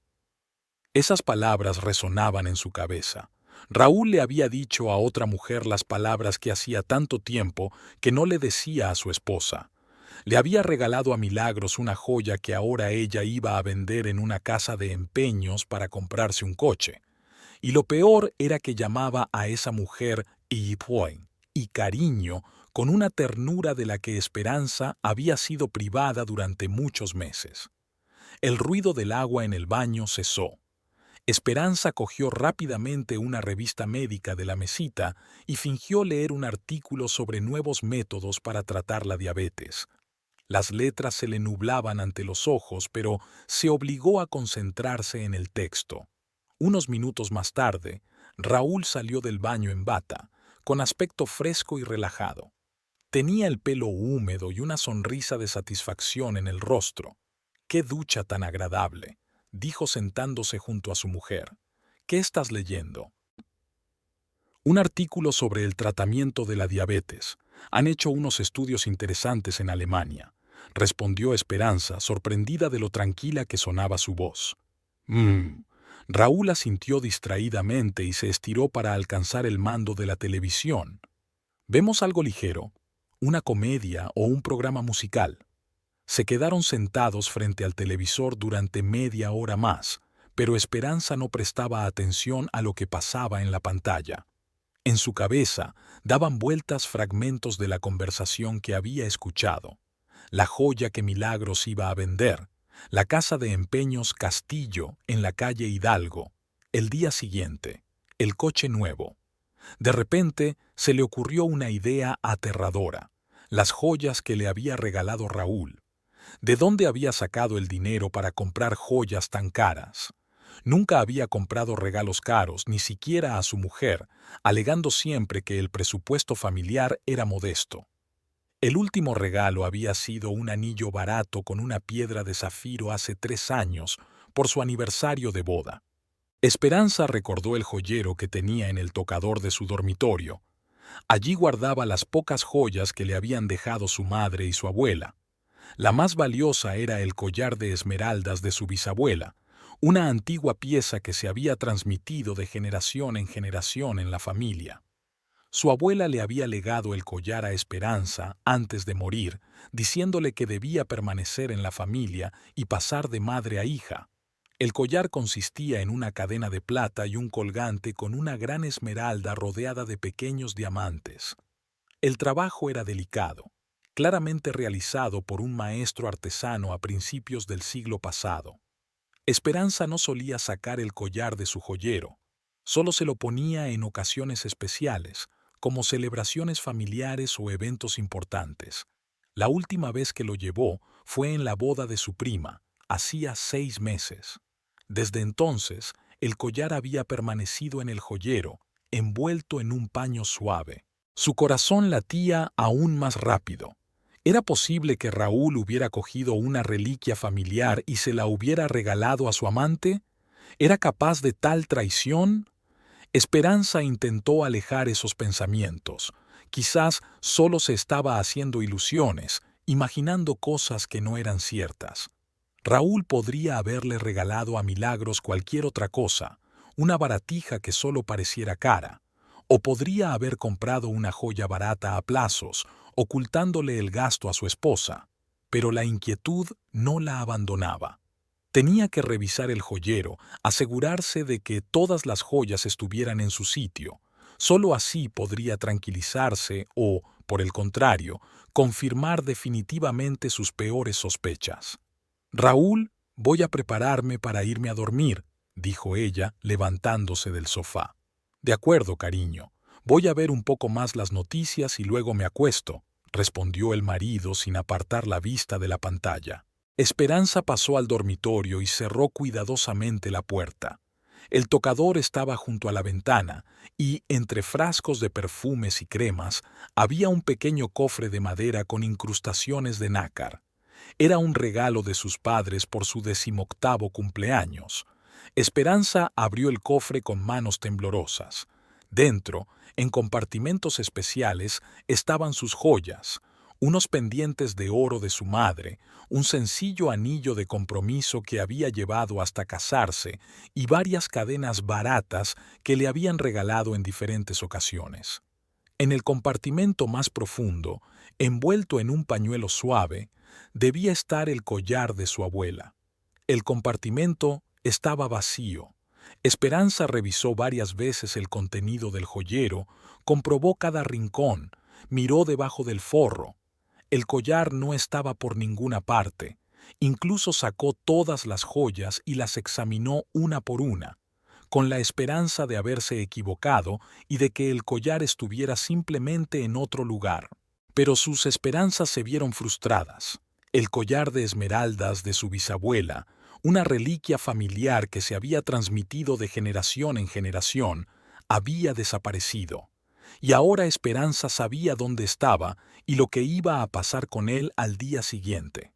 A: Esas palabras resonaban en su cabeza. Raúl le había dicho a otra mujer las palabras que hacía tanto tiempo que no le decía a su esposa. Le había regalado a Milagros una joya que ahora ella iba a vender en una casa de empeños para comprarse un coche. Y lo peor era que llamaba a esa mujer Yipuén y cariño con una ternura de la que Esperanza había sido privada durante muchos meses. El ruido del agua en el baño cesó. Esperanza cogió rápidamente una revista médica de la mesita y fingió leer un artículo sobre nuevos métodos para tratar la diabetes. Las letras se le nublaban ante los ojos, pero se obligó a concentrarse en el texto. Unos minutos más tarde, Raúl salió del baño en bata, con aspecto fresco y relajado. Tenía el pelo húmedo y una sonrisa de satisfacción en el rostro. ¡Qué ducha tan agradable!, dijo sentándose junto a su mujer. ¿Qué estás leyendo? Un artículo sobre el tratamiento de la diabetes. Han hecho unos estudios interesantes en Alemania, respondió Esperanza, sorprendida de lo tranquila que sonaba su voz. Raúl asintió distraídamente y se estiró para alcanzar el mando de la televisión. ¿Vemos algo ligero? ¿Una comedia o un programa musical? Se quedaron sentados frente al televisor durante media hora más, pero Esperanza no prestaba atención a lo que pasaba en la pantalla. En su cabeza daban vueltas fragmentos de la conversación que había escuchado. La joya que Milagros iba a vender, la casa de empeños Castillo en la calle Hidalgo, el día siguiente, el coche nuevo. De repente se le ocurrió una idea aterradora, las joyas que le había regalado Raúl. ¿De dónde había sacado el dinero para comprar joyas tan caras? Nunca había comprado regalos caros, ni siquiera a su mujer, alegando siempre que el presupuesto familiar era modesto. El último regalo había sido un anillo barato con una piedra de zafiro hace 3 años, por su aniversario de boda. Esperanza recordó el joyero que tenía en el tocador de su dormitorio. Allí guardaba las pocas joyas que le habían dejado su madre y su abuela. La más valiosa era el collar de esmeraldas de su bisabuela, una antigua pieza que se había transmitido de generación en la familia. Su abuela le había legado el collar a Esperanza antes de morir, diciéndole que debía permanecer en la familia y pasar de madre a hija. El collar consistía en una cadena de plata y un colgante con una gran esmeralda rodeada de pequeños diamantes. El trabajo era delicado, claramente realizado por un maestro artesano a principios del siglo pasado. Esperanza no solía sacar el collar de su joyero, solo se lo ponía en ocasiones especiales, como celebraciones familiares o eventos importantes. La última vez que lo llevó fue en la boda de su prima, hacía 6 meses. Desde entonces, el collar había permanecido en el joyero, envuelto en un paño suave. Su corazón latía aún más rápido. ¿Era posible que Raúl hubiera cogido una reliquia familiar y se la hubiera regalado a su amante? ¿Era capaz de tal traición? Esperanza intentó alejar esos pensamientos. Quizás solo se estaba haciendo ilusiones, imaginando cosas que no eran ciertas. Raúl podría haberle regalado a Milagros cualquier otra cosa, una baratija que solo pareciera cara, o podría haber comprado una joya barata a plazos, ocultándole el gasto a su esposa, pero la inquietud no la abandonaba. Tenía que revisar el joyero, asegurarse de que todas las joyas estuvieran en su sitio. Solo así podría tranquilizarse o, por el contrario, confirmar definitivamente sus peores sospechas. Raúl, voy a prepararme para irme a dormir, dijo ella, levantándose del sofá. De acuerdo, cariño. Voy a ver un poco más las noticias y luego me acuesto, respondió el marido sin apartar la vista de la pantalla. Esperanza pasó al dormitorio y cerró cuidadosamente la puerta. El tocador estaba junto a la ventana y, entre frascos de perfumes y cremas, había un pequeño cofre de madera con incrustaciones de nácar. Era un regalo de sus padres por su 18º cumpleaños. Esperanza abrió el cofre con manos temblorosas. Dentro, en compartimentos especiales, estaban sus joyas, unos pendientes de oro de su madre, un sencillo anillo de compromiso que había llevado hasta casarse y varias cadenas baratas que le habían regalado en diferentes ocasiones. En el compartimento más profundo, envuelto en un pañuelo suave, debía estar el collar de su abuela. El compartimento estaba vacío. Esperanza revisó varias veces el contenido del joyero, comprobó cada rincón, miró debajo del forro. El collar no estaba por ninguna parte. Incluso sacó todas las joyas y las examinó una por una, con la esperanza de haberse equivocado y de que el collar estuviera simplemente en otro lugar. Pero sus esperanzas se vieron frustradas. El collar de esmeraldas de su bisabuela, una reliquia familiar que se había transmitido de generación en generación, había desaparecido. Y ahora Esperanza sabía dónde estaba y lo que iba a pasar con él al día siguiente.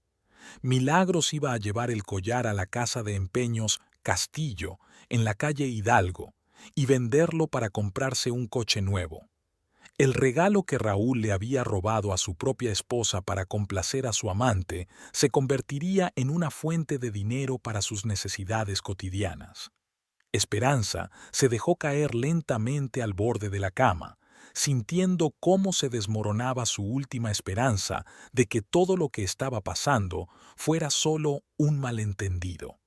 A: Milagros iba a llevar el collar a la casa de empeños Castillo, en la calle Hidalgo, y venderlo para comprarse un coche nuevo. El regalo que Raúl le había robado a su propia esposa para complacer a su amante se convertiría en una fuente de dinero para sus necesidades cotidianas. Esperanza se dejó caer lentamente al borde de la cama, sintiendo cómo se desmoronaba su última esperanza de que todo lo que estaba pasando fuera solo un malentendido.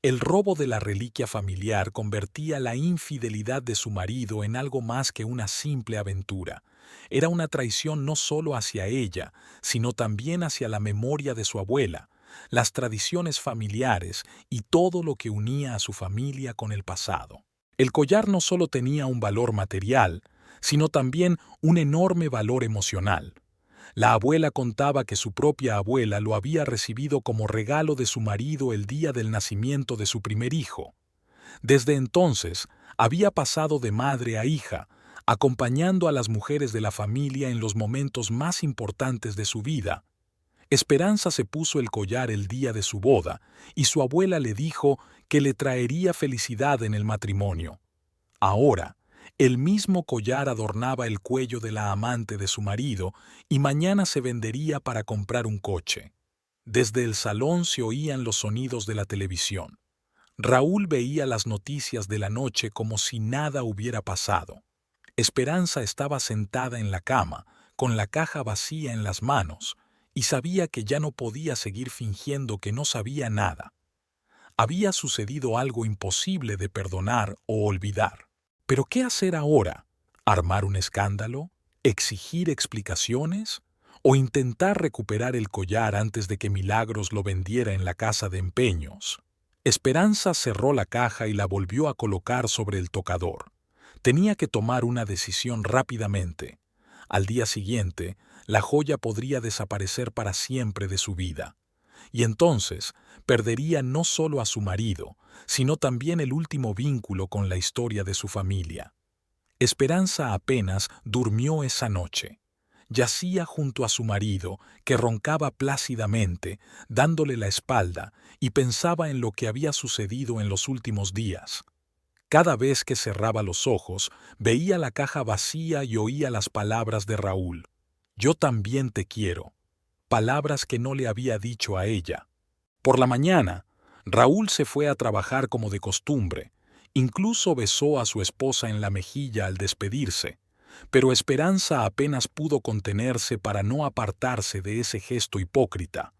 A: El robo de la reliquia familiar convertía la infidelidad de su marido en algo más que una simple aventura. Era una traición no solo hacia ella, sino también hacia la memoria de su abuela, las tradiciones familiares y todo lo que unía a su familia con el pasado. El collar no solo tenía un valor material, sino también un enorme valor emocional. La abuela contaba que su propia abuela lo había recibido como regalo de su marido el día del nacimiento de su primer hijo. Desde entonces, había pasado de madre a hija, acompañando a las mujeres de la familia en los momentos más importantes de su vida. Esperanza se puso el collar el día de su boda, y su abuela le dijo que le traería felicidad en el matrimonio. Ahora, el mismo collar adornaba el cuello de la amante de su marido y mañana se vendería para comprar un coche. Desde el salón se oían los sonidos de la televisión. Raúl veía las noticias de la noche como si nada hubiera pasado. Esperanza estaba sentada en la cama, con la caja vacía en las manos, y sabía que ya no podía seguir fingiendo que no sabía nada. Había sucedido algo imposible de perdonar o olvidar. ¿Pero qué hacer ahora? ¿Armar un escándalo? ¿Exigir explicaciones? ¿O intentar recuperar el collar antes de que Milagros lo vendiera en la casa de empeños? Esperanza cerró la caja y la volvió a colocar sobre el tocador. Tenía que tomar una decisión rápidamente. Al día siguiente, la joya podría desaparecer para siempre de su vida. Y entonces perdería no solo a su marido, sino también el último vínculo con la historia de su familia. Esperanza apenas durmió esa noche. Yacía junto a su marido, que roncaba plácidamente, dándole la espalda, y pensaba en lo que había sucedido en los últimos días. Cada vez que cerraba los ojos, veía la caja vacía y oía las palabras de Raúl. Yo también te quiero. Palabras que no le había dicho a ella. Por la mañana, Raúl se fue a trabajar como de costumbre. Incluso besó a su esposa en la mejilla al despedirse. Pero Esperanza apenas pudo contenerse para no apartarse de ese gesto hipócrita.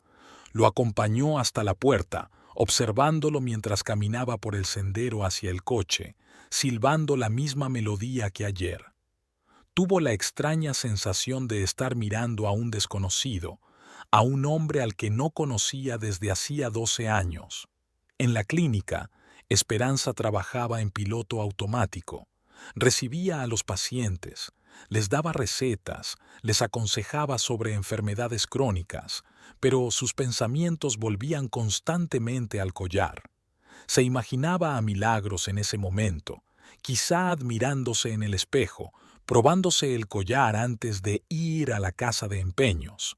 A: Lo acompañó hasta la puerta, observándolo mientras caminaba por el sendero hacia el coche, silbando la misma melodía que ayer. Tuvo la extraña sensación de estar mirando a un desconocido, a un hombre al que no conocía desde hacía 12 años. En la clínica, Esperanza trabajaba en piloto automático. Recibía a los pacientes, les daba recetas, les aconsejaba sobre enfermedades crónicas, pero sus pensamientos volvían constantemente al collar. Se imaginaba a Milagros en ese momento, quizá admirándose en el espejo, probándose el collar antes de ir a la casa de empeños.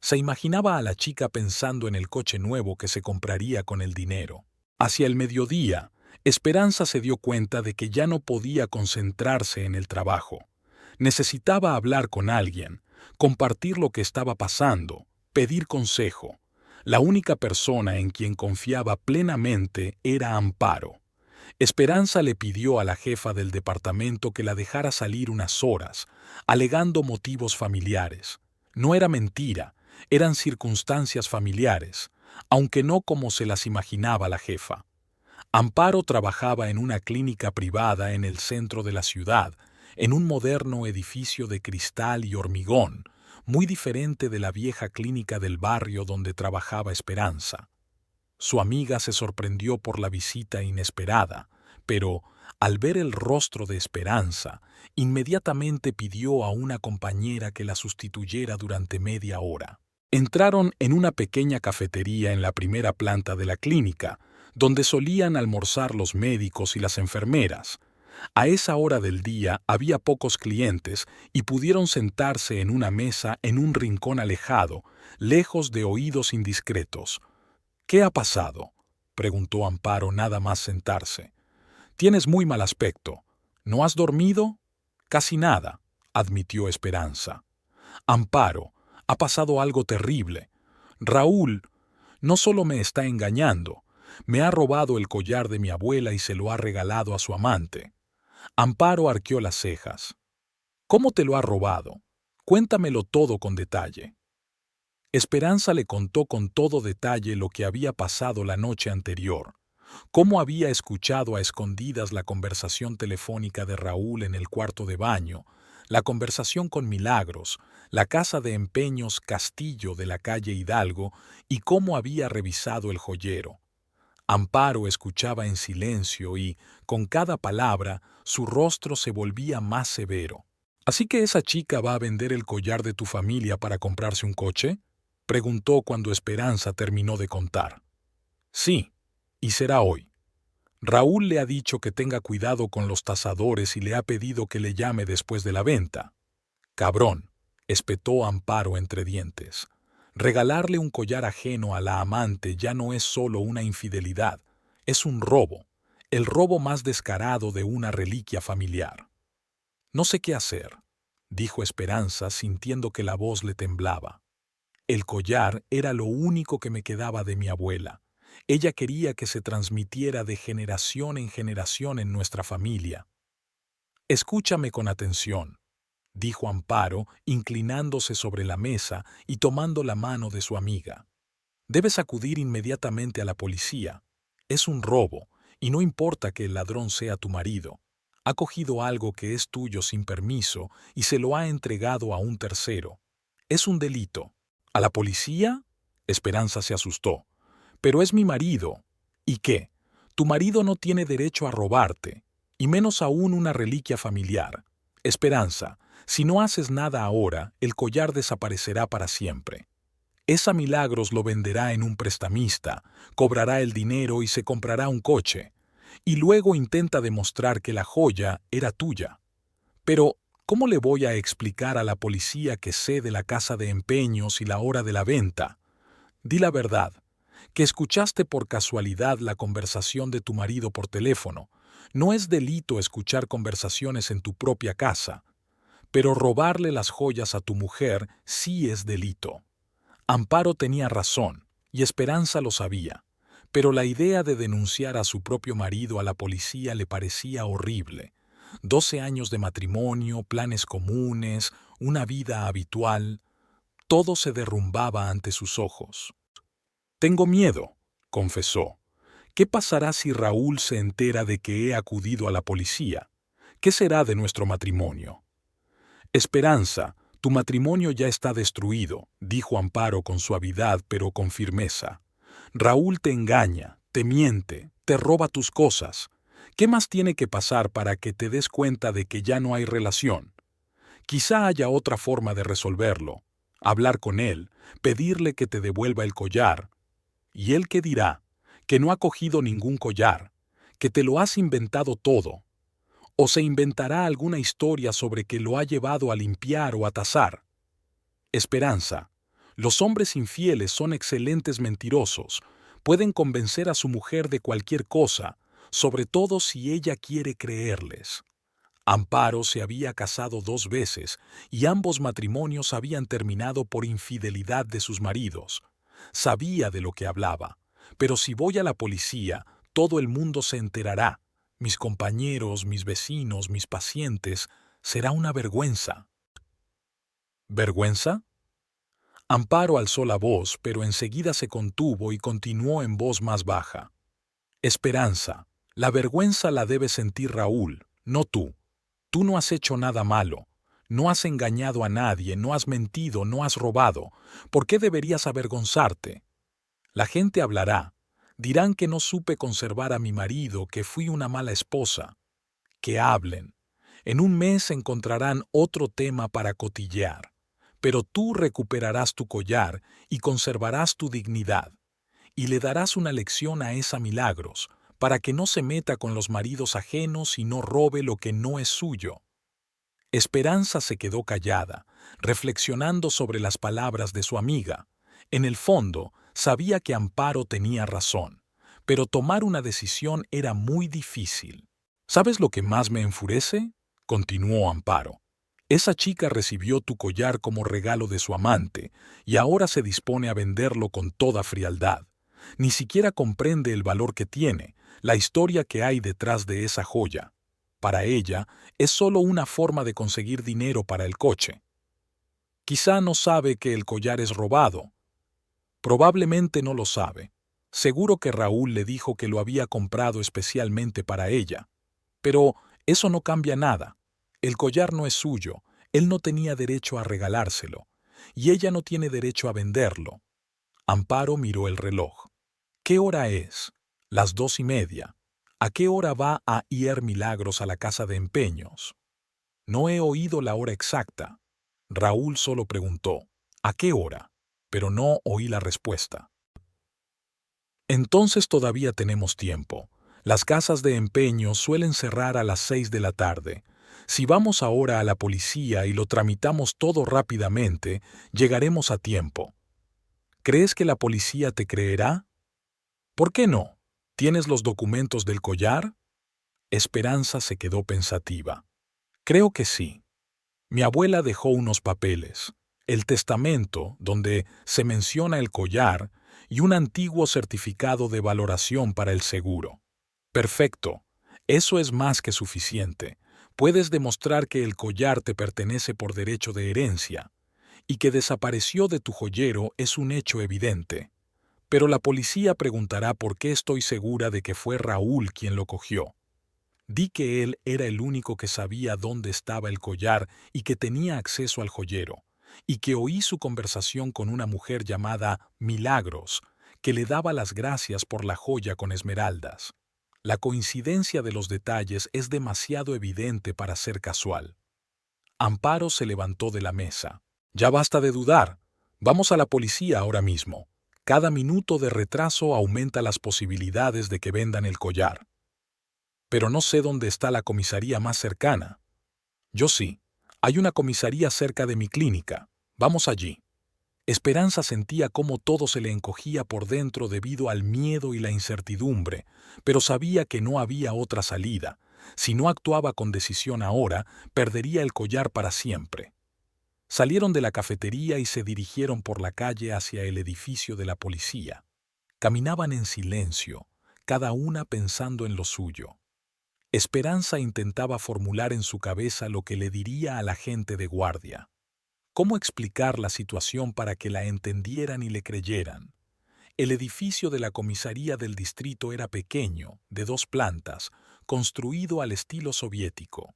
A: Se imaginaba a la chica pensando en el coche nuevo que se compraría con el dinero. Hacia el mediodía, Esperanza se dio cuenta de que ya no podía concentrarse en el trabajo. Necesitaba hablar con alguien, compartir lo que estaba pasando, pedir consejo. La única persona en quien confiaba plenamente era Amparo. Esperanza le pidió a la jefa del departamento que la dejara salir unas horas, alegando motivos familiares. No era mentira, eran circunstancias familiares, aunque no como se las imaginaba la jefa. Amparo trabajaba en una clínica privada en el centro de la ciudad, en un moderno edificio de cristal y hormigón, muy diferente de la vieja clínica del barrio donde trabajaba Esperanza. Su amiga se sorprendió por la visita inesperada, pero, al ver el rostro de Esperanza, inmediatamente pidió a una compañera que la sustituyera durante media hora. Entraron en una pequeña cafetería en la primera planta de la clínica, donde solían almorzar los médicos y las enfermeras. A esa hora del día había pocos clientes y pudieron sentarse en una mesa en un rincón alejado, lejos de oídos indiscretos. «¿Qué ha pasado?», preguntó Amparo nada más sentarse. «Tienes muy mal aspecto. ¿No has dormido?». «Casi nada», admitió Esperanza. «Amparo, ha pasado algo terrible. Raúl no solo me está engañando, me ha robado el collar de mi abuela y se lo ha regalado a su amante». Amparo arqueó las cejas. «¿Cómo te lo ha robado? Cuéntamelo todo con detalle». Esperanza le contó con todo detalle lo que había pasado la noche anterior, cómo había escuchado a escondidas la conversación telefónica de Raúl en el cuarto de baño, la conversación con Milagros, la casa de empeños Castillo de la calle Hidalgo y cómo había revisado el joyero. Amparo escuchaba en silencio y, con cada palabra, su rostro se volvía más severo. «¿Así que esa chica va a vender el collar de tu familia para comprarse un coche?», preguntó cuando Esperanza terminó de contar. «Sí, y será hoy. Raúl le ha dicho que tenga cuidado con los tasadores y le ha pedido que le llame después de la venta». «Cabrón», espetó Amparo entre dientes. Regalarle un collar ajeno a la amante ya no es solo una infidelidad, es un robo, el robo más descarado de una reliquia familiar. «No sé qué hacer», dijo Esperanza sintiendo que la voz le temblaba. «El collar era lo único que me quedaba de mi abuela. Ella quería que se transmitiera de generación en generación en nuestra familia». «Escúchame con atención», dijo Amparo, inclinándose sobre la mesa y tomando la mano de su amiga. «Debes acudir inmediatamente a la policía. Es un robo, y no importa que el ladrón sea tu marido. Ha cogido algo que es tuyo sin permiso y se lo ha entregado a un tercero. Es un delito». «¿A la policía?», Esperanza se asustó. «Pero es mi marido». «¿Y qué? Tu marido no tiene derecho a robarte, y menos aún una reliquia familiar. Esperanza, si no haces nada ahora, el collar desaparecerá para siempre. Esa Milagros lo venderá en un prestamista, cobrará el dinero y se comprará un coche. Y luego intenta demostrar que la joya era tuya. Pero, ¿cómo le voy a explicar a la policía que sé de la casa de empeños y la hora de la venta? Di la verdad, que escuchaste por casualidad la conversación de tu marido por teléfono, No es delito escuchar conversaciones en tu propia casa, pero robarle las joyas a tu mujer sí es delito. Amparo tenía razón, y Esperanza lo sabía, pero la idea de denunciar a su propio marido a la policía le parecía horrible. 12 años de matrimonio, planes comunes, una vida habitual, todo se derrumbaba ante sus ojos. Tengo miedo, confesó. ¿Qué pasará si Raúl se entera de que he acudido a la policía? ¿Qué será de nuestro matrimonio? Esperanza, tu matrimonio ya está destruido, dijo Amparo con suavidad pero con firmeza. Raúl te engaña, te miente, te roba tus cosas. ¿Qué más tiene que pasar para que te des cuenta de que ya no hay relación? Quizá haya otra forma de resolverlo. Hablar con él, pedirle que te devuelva el collar. ¿Y él qué dirá? Que no ha cogido ningún collar, que te lo has inventado todo. O se inventará alguna historia sobre que lo ha llevado a limpiar o a tasar. Esperanza. Los hombres infieles son excelentes mentirosos. Pueden convencer a su mujer de cualquier cosa, sobre todo si ella quiere creerles. Amparo se había casado 2 veces y ambos matrimonios habían terminado por infidelidad de sus maridos. Sabía de lo que hablaba. Pero si voy a la policía, todo el mundo se enterará. Mis compañeros, mis vecinos, mis pacientes, será una vergüenza. ¿Vergüenza? Amparo alzó la voz, pero enseguida se contuvo y continuó en voz más baja. Esperanza, la vergüenza la debe sentir Raúl, no tú. Tú no has hecho nada malo. No has engañado a nadie, no has mentido, no has robado. ¿Por qué deberías avergonzarte? La gente hablará. Dirán que no supe conservar a mi marido, que fui una mala esposa. Que hablen. En un mes encontrarán otro tema para cotillear. Pero tú recuperarás tu collar y conservarás tu dignidad. Y le darás una lección a esa Milagros, para que no se meta con los maridos ajenos y no robe lo que no es suyo. Esperanza se quedó callada, reflexionando sobre las palabras de su amiga. En el fondo, sabía que Amparo tenía razón, pero tomar una decisión era muy difícil. ¿Sabes lo que más me enfurece? Continuó Amparo. Esa chica recibió tu collar como regalo de su amante y ahora se dispone a venderlo con toda frialdad. Ni siquiera comprende el valor que tiene, la historia que hay detrás de esa joya. Para ella, es solo una forma de conseguir dinero para el coche. Quizá no sabe que el collar es robado. Probablemente no lo sabe. Seguro que Raúl le dijo que lo había comprado especialmente para ella. Pero eso no cambia nada. El collar no es suyo, él no tenía derecho a regalárselo, y ella no tiene derecho a venderlo. Amparo miró el reloj. ¿Qué hora es? Las 2:30. ¿A qué hora va a ir Milagros a la casa de empeños? No he oído la hora exacta. Raúl solo preguntó, ¿a qué hora? Pero no oí la respuesta. Entonces todavía tenemos tiempo. Las casas de empeño suelen cerrar a las 6 de la tarde. Si vamos ahora a la policía y lo tramitamos todo rápidamente, llegaremos a tiempo. ¿Crees que la policía te creerá? ¿Por qué no? ¿Tienes los documentos del collar? Esperanza se quedó pensativa. Creo que sí. Mi abuela dejó unos papeles, el testamento, donde se menciona el collar, y un antiguo certificado de valoración para el seguro. Perfecto. Eso es más que suficiente. Puedes demostrar que el collar te pertenece por derecho de herencia, y que desapareció de tu joyero es un hecho evidente. Pero la policía preguntará por qué estoy segura de que fue Raúl quien lo cogió. Di que él era el único que sabía dónde estaba el collar y que tenía acceso al joyero, y que oí su conversación con una mujer llamada Milagros, que le daba las gracias por la joya con esmeraldas. La coincidencia de los detalles es demasiado evidente para ser casual. Amparo se levantó de la mesa. Ya basta de dudar. Vamos a la policía ahora mismo. Cada minuto de retraso aumenta las posibilidades de que vendan el collar. Pero no sé dónde está la comisaría más cercana. Yo sí. Hay una comisaría cerca de mi clínica. Vamos allí. Esperanza sentía cómo todo se le encogía por dentro debido al miedo y la incertidumbre, pero sabía que no había otra salida. Si no actuaba con decisión ahora, perdería el collar para siempre. Salieron de la cafetería y se dirigieron por la calle hacia el edificio de la policía. Caminaban en silencio, cada una pensando en lo suyo. Esperanza intentaba formular en su cabeza lo que le diría a la gente de guardia. ¿Cómo explicar la situación para que la entendieran y le creyeran? El edificio de la comisaría del distrito era pequeño, de 2 plantas, construido al estilo soviético.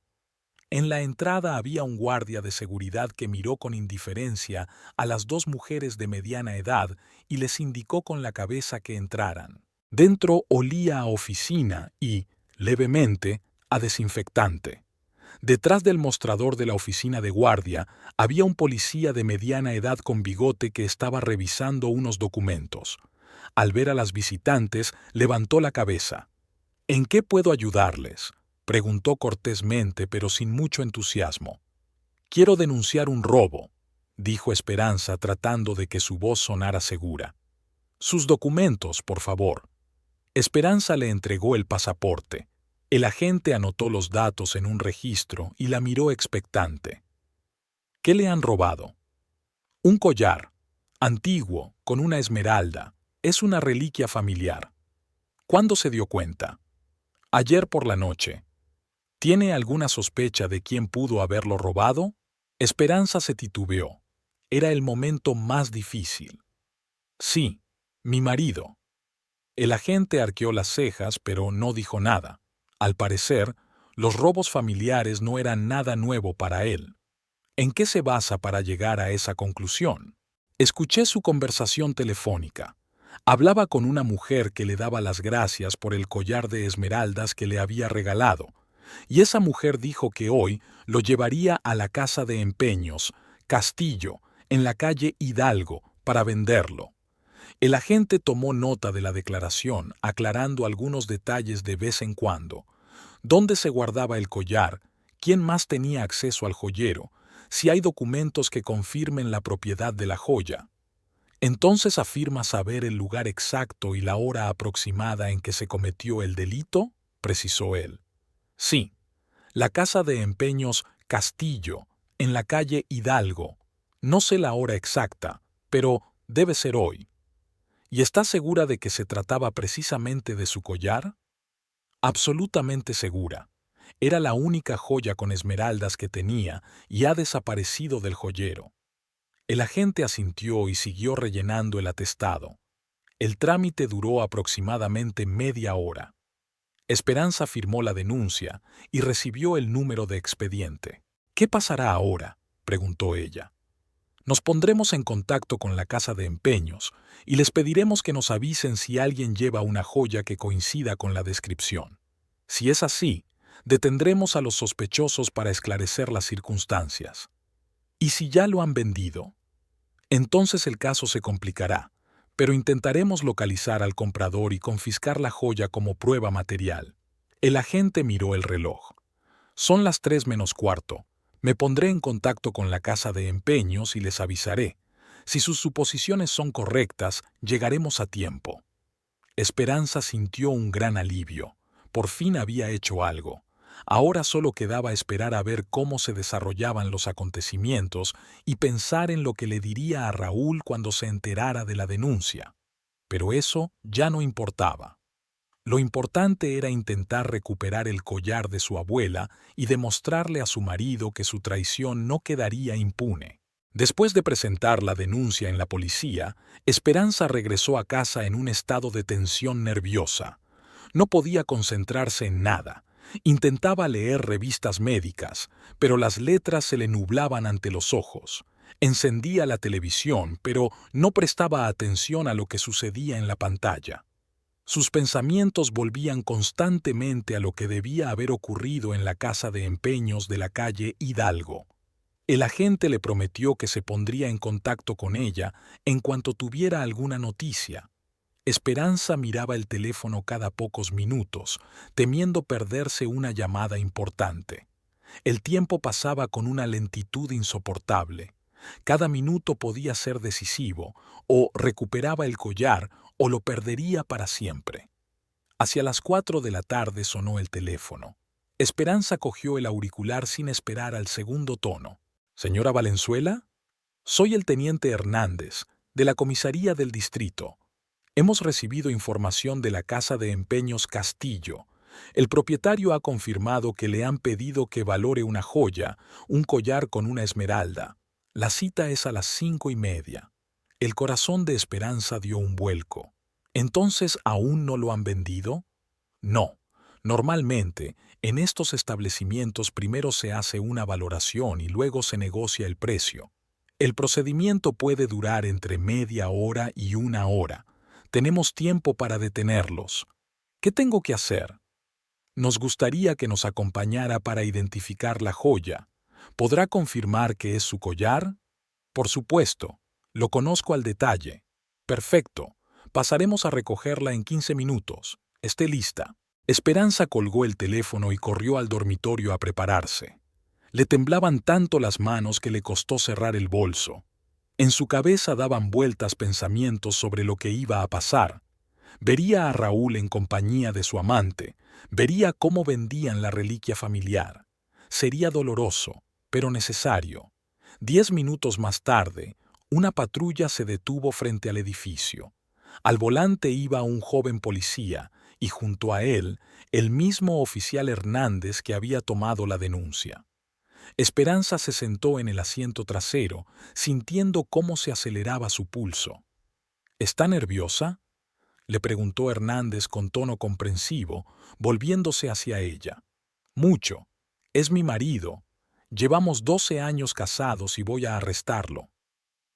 A: En la entrada había un guardia de seguridad que miró con indiferencia a las 2 mujeres de mediana edad y les indicó con la cabeza que entraran. Dentro olía a oficina y, levemente, a desinfectante. Detrás del mostrador de la oficina de guardia había un policía de mediana edad con bigote que estaba revisando unos documentos. Al ver a las visitantes, levantó la cabeza. «¿En qué puedo ayudarles?», preguntó cortésmente, pero sin mucho entusiasmo. «Quiero denunciar un robo», dijo Esperanza, tratando de que su voz sonara segura. «Sus documentos, por favor». Esperanza le entregó el pasaporte. El agente anotó los datos en un registro y la miró expectante. «¿Qué le han robado?» «Un collar, antiguo, con una esmeralda. Es una reliquia familiar». «¿Cuándo se dio cuenta?» «Ayer por la noche». «¿Tiene alguna sospecha de quién pudo haberlo robado?» Esperanza se titubeó. Era el momento más difícil. «Sí, mi marido». El agente arqueó las cejas, pero no dijo nada. Al parecer, los robos familiares no eran nada nuevo para él. ¿En qué se basa para llegar a esa conclusión? Escuché su conversación telefónica. Hablaba con una mujer que le daba las gracias por el collar de esmeraldas que le había regalado, y esa mujer dijo que hoy lo llevaría a la casa de empeños, Castillo, en la calle Hidalgo, para venderlo. El agente tomó nota de la declaración, aclarando algunos detalles de vez en cuando. ¿Dónde se guardaba el collar? ¿Quién más tenía acceso al joyero? Si hay documentos que confirmen la propiedad de la joya. ¿Entonces afirma saber el lugar exacto y la hora aproximada en que se cometió el delito?, precisó él. Sí, la casa de empeños Castillo, en la calle Hidalgo. No sé la hora exacta, pero debe ser hoy. ¿Y está segura de que se trataba precisamente de su collar? Absolutamente segura. Era la única joya con esmeraldas que tenía y ha desaparecido del joyero. El agente asintió y siguió rellenando el atestado. El trámite duró aproximadamente media hora. Esperanza firmó la denuncia y recibió el número de expediente. «¿Qué pasará ahora?», preguntó ella. «Nos pondremos en contacto con la casa de empeños y les pediremos que nos avisen si alguien lleva una joya que coincida con la descripción. Si es así, detendremos a los sospechosos para esclarecer las circunstancias. ¿Y si ya lo han vendido? Entonces el caso se complicará, pero intentaremos localizar al comprador y confiscar la joya como prueba material». El agente miró el reloj. «Son las 3:15. Me pondré en contacto con la casa de empeños y les avisaré. Si sus suposiciones son correctas, llegaremos a tiempo». Esperanza sintió un gran alivio. Por fin había hecho algo. Ahora solo quedaba esperar a ver cómo se desarrollaban los acontecimientos y pensar en lo que le diría a Raúl cuando se enterara de la denuncia. Pero eso ya no importaba. Lo importante era intentar recuperar el collar de su abuela y demostrarle a su marido que su traición no quedaría impune. Después de presentar la denuncia en la policía, Esperanza regresó a casa en un estado de tensión nerviosa. No podía concentrarse en nada. Intentaba leer revistas médicas, pero las letras se le nublaban ante los ojos. Encendía la televisión, pero no prestaba atención a lo que sucedía en la pantalla. Sus pensamientos volvían constantemente a lo que debía haber ocurrido en la casa de empeños de la calle Hidalgo. El agente le prometió que se pondría en contacto con ella en cuanto tuviera alguna noticia. Esperanza miraba el teléfono cada pocos minutos, temiendo perderse una llamada importante. El tiempo pasaba con una lentitud insoportable. Cada minuto podía ser decisivo, o recuperaba el collar o lo perdería para siempre. Hacia las 4 de la tarde sonó el teléfono. Esperanza cogió el auricular sin esperar al segundo tono. «¿Señora Valenzuela? Soy el teniente Hernández, de la comisaría del distrito. Hemos recibido información de la casa de empeños Castillo. El propietario ha confirmado que le han pedido que valore una joya, un collar con una esmeralda. La cita es a las 5:30. El corazón de Esperanza dio un vuelco. ¿Entonces aún no lo han vendido? No. Normalmente, en estos establecimientos primero se hace una valoración y luego se negocia el precio. El procedimiento puede durar entre media hora y una hora. Tenemos tiempo para detenerlos. ¿Qué tengo que hacer? Nos gustaría que nos acompañara para identificar la joya. ¿Podrá confirmar que es su collar? Por supuesto. Lo conozco al detalle. Perfecto. Pasaremos a recogerla en 15 minutos. Esté lista. Esperanza colgó el teléfono y corrió al dormitorio a prepararse. Le temblaban tanto las manos que le costó cerrar el bolso. En su cabeza daban vueltas pensamientos sobre lo que iba a pasar. Vería a Raúl en compañía de su amante, vería cómo vendían la reliquia familiar. Sería doloroso, pero necesario. 10 minutos más tarde, una patrulla se detuvo frente al edificio. Al volante iba un joven policía y junto a él, el mismo oficial Hernández que había tomado la denuncia. Esperanza se sentó en el asiento trasero, sintiendo cómo se aceleraba su pulso. ¿Está nerviosa?, le preguntó Hernández con tono comprensivo, volviéndose hacia ella. Mucho. Es mi marido. Llevamos 12 años casados y voy a arrestarlo.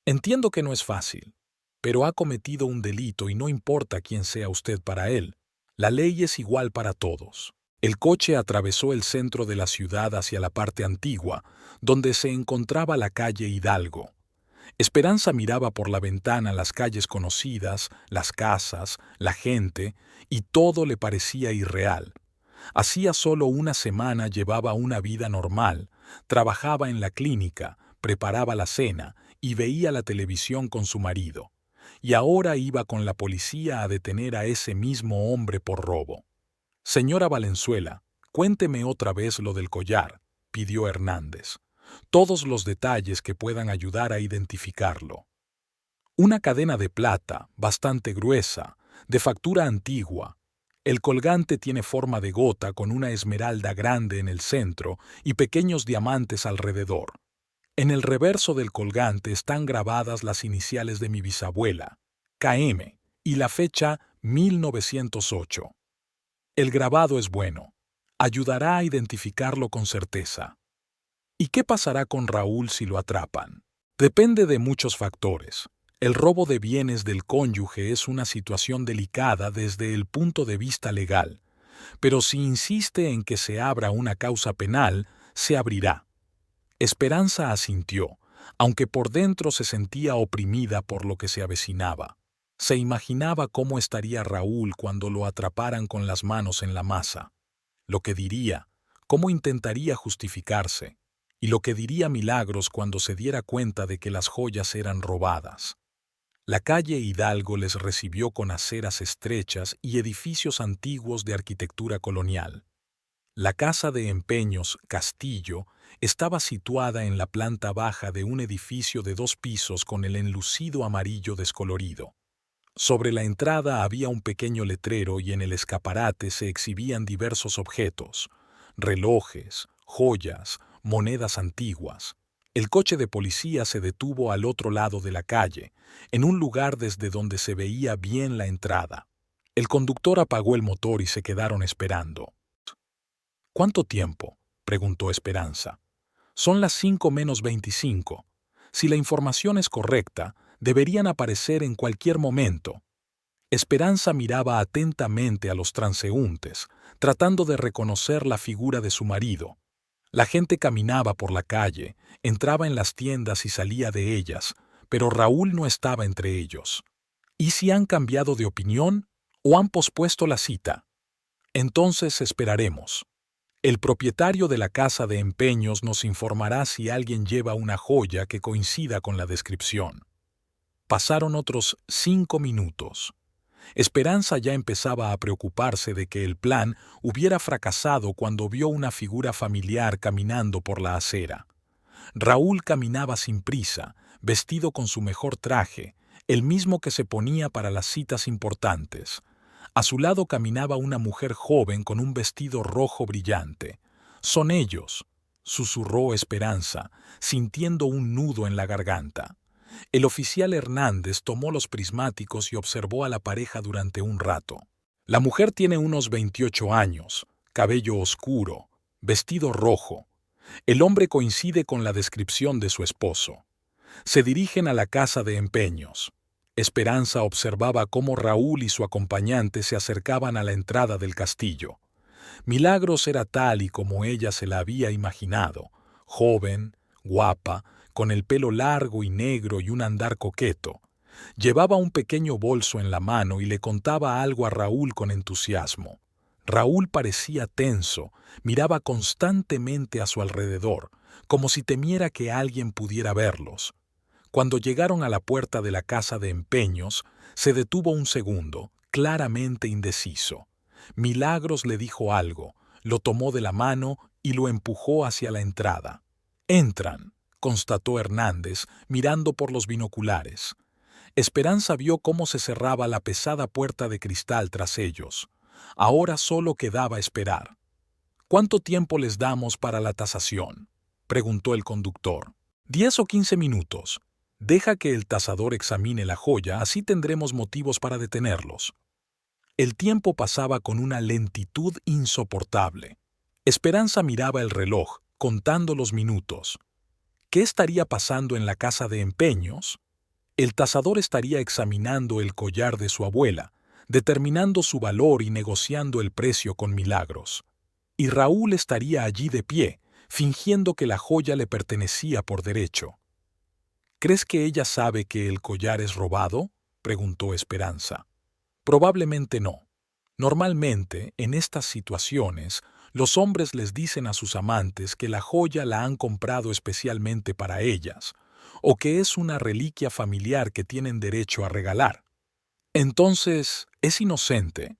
A: Entiendo que no es fácil, pero ha cometido un delito y no importa quién sea usted para él. La ley es igual para todos. El coche atravesó el centro de la ciudad hacia la parte antigua, donde se encontraba la calle Hidalgo. Esperanza miraba por la ventana las calles conocidas, las casas, la gente, y todo le parecía irreal. Hacía solo una semana llevaba una vida normal, trabajaba en la clínica, preparaba la cena y veía la televisión con su marido. Y ahora iba con la policía a detener a ese mismo hombre por robo. «Señora Valenzuela, cuénteme otra vez lo del collar», pidió Hernández. «Todos los detalles que puedan ayudar a identificarlo». Una cadena de plata, bastante gruesa, de factura antigua. El colgante tiene forma de gota con una esmeralda grande en el centro y pequeños diamantes alrededor. En el reverso del colgante están grabadas las iniciales de mi bisabuela, KM, y la fecha 1908. El grabado es bueno. Ayudará a identificarlo con certeza. ¿Y qué pasará con Raúl si lo atrapan? Depende de muchos factores. El robo de bienes del cónyuge es una situación delicada desde el punto de vista legal, pero si insiste en que se abra una causa penal, se abrirá. Esperanza asintió, aunque por dentro se sentía oprimida por lo que se avecinaba. Se imaginaba cómo estaría Raúl cuando lo atraparan con las manos en la masa, lo que diría, cómo intentaría justificarse, y lo que diría Milagros cuando se diera cuenta de que las joyas eran robadas. La calle Hidalgo les recibió con aceras estrechas y edificios antiguos de arquitectura colonial. La casa de empeños Castillo estaba situada en la planta baja de un edificio de 2 pisos con el enlucido amarillo descolorido. Sobre la entrada había un pequeño letrero y en el escaparate se exhibían diversos objetos: relojes, joyas, monedas antiguas. El coche de policía se detuvo al otro lado de la calle, en un lugar desde donde se veía bien la entrada. El conductor apagó el motor y se quedaron esperando. «¿Cuánto tiempo?», preguntó Esperanza. «Son las 5:25. Si la información es correcta, deberían aparecer en cualquier momento». Esperanza miraba atentamente a los transeúntes, tratando de reconocer la figura de su marido. La gente caminaba por la calle, entraba en las tiendas y salía de ellas, pero Raúl no estaba entre ellos. ¿Y si han cambiado de opinión o han pospuesto la cita? Entonces esperaremos. El propietario de la casa de empeños nos informará si alguien lleva una joya que coincida con la descripción. Pasaron otros 5 minutos. Esperanza ya empezaba a preocuparse de que el plan hubiera fracasado cuando vio una figura familiar caminando por la acera. Raúl caminaba sin prisa, vestido con su mejor traje, el mismo que se ponía para las citas importantes. A su lado caminaba una mujer joven con un vestido rojo brillante. «Son ellos», susurró Esperanza, sintiendo un nudo en la garganta. El oficial Hernández tomó los prismáticos y observó a la pareja durante un rato. La mujer tiene unos 28 años, cabello oscuro, vestido rojo. El hombre coincide con la descripción de su esposo. Se dirigen a la casa de empeños. Esperanza observaba cómo Raúl y su acompañante se acercaban a la entrada del castillo. Milagros era tal y como ella se la había imaginado, joven, guapa, con el pelo largo y negro y un andar coqueto. Llevaba un pequeño bolso en la mano y le contaba algo a Raúl con entusiasmo. Raúl parecía tenso, miraba constantemente a su alrededor, como si temiera que alguien pudiera verlos. Cuando llegaron a la puerta de la casa de empeños, se detuvo un segundo, claramente indeciso. Milagros le dijo algo, lo tomó de la mano y lo empujó hacia la entrada. «Entran», constató Hernández, mirando por los binoculares. Esperanza vio cómo se cerraba la pesada puerta de cristal tras ellos. Ahora solo quedaba esperar. «¿Cuánto tiempo les damos para la tasación?», preguntó el conductor. «10 o 15 minutos. Deja que el tasador examine la joya, así tendremos motivos para detenerlos». El tiempo pasaba con una lentitud insoportable. Esperanza miraba el reloj, contando los minutos. ¿Qué estaría pasando en la casa de empeños? El tasador estaría examinando el collar de su abuela, determinando su valor y negociando el precio con Milagros. Y Raúl estaría allí de pie, fingiendo que la joya le pertenecía por derecho. «¿Crees que ella sabe que el collar es robado?», preguntó Esperanza. «Probablemente no. Normalmente, en estas situaciones, los hombres les dicen a sus amantes que la joya la han comprado especialmente para ellas, o que es una reliquia familiar que tienen derecho a regalar. Entonces, ¿es inocente?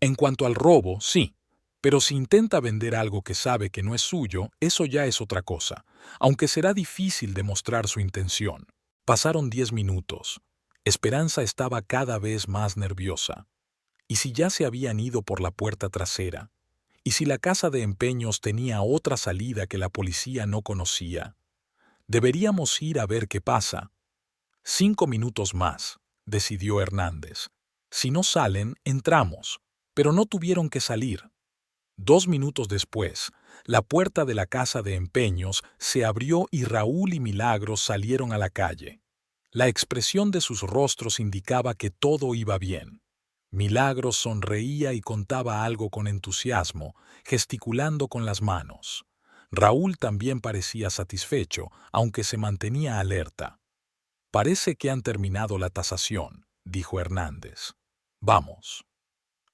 A: En cuanto al robo, sí. Pero si intenta vender algo que sabe que no es suyo, eso ya es otra cosa, aunque será difícil demostrar su intención». Pasaron 10 minutos. Esperanza estaba cada vez más nerviosa. ¿Y si ya se habían ido por la puerta trasera? ¿Y si la casa de empeños tenía otra salida que la policía no conocía? Deberíamos ir a ver qué pasa. 5 minutos más, decidió Hernández. Si no salen, entramos. Pero no tuvieron que salir. 2 minutos después, la puerta de la casa de empeños se abrió y Raúl y Milagros salieron a la calle. La expresión de sus rostros indicaba que todo iba bien. Milagros sonreía y contaba algo con entusiasmo, gesticulando con las manos. Raúl también parecía satisfecho, aunque se mantenía alerta. «Parece que han terminado la tasación», dijo Hernández. «Vamos».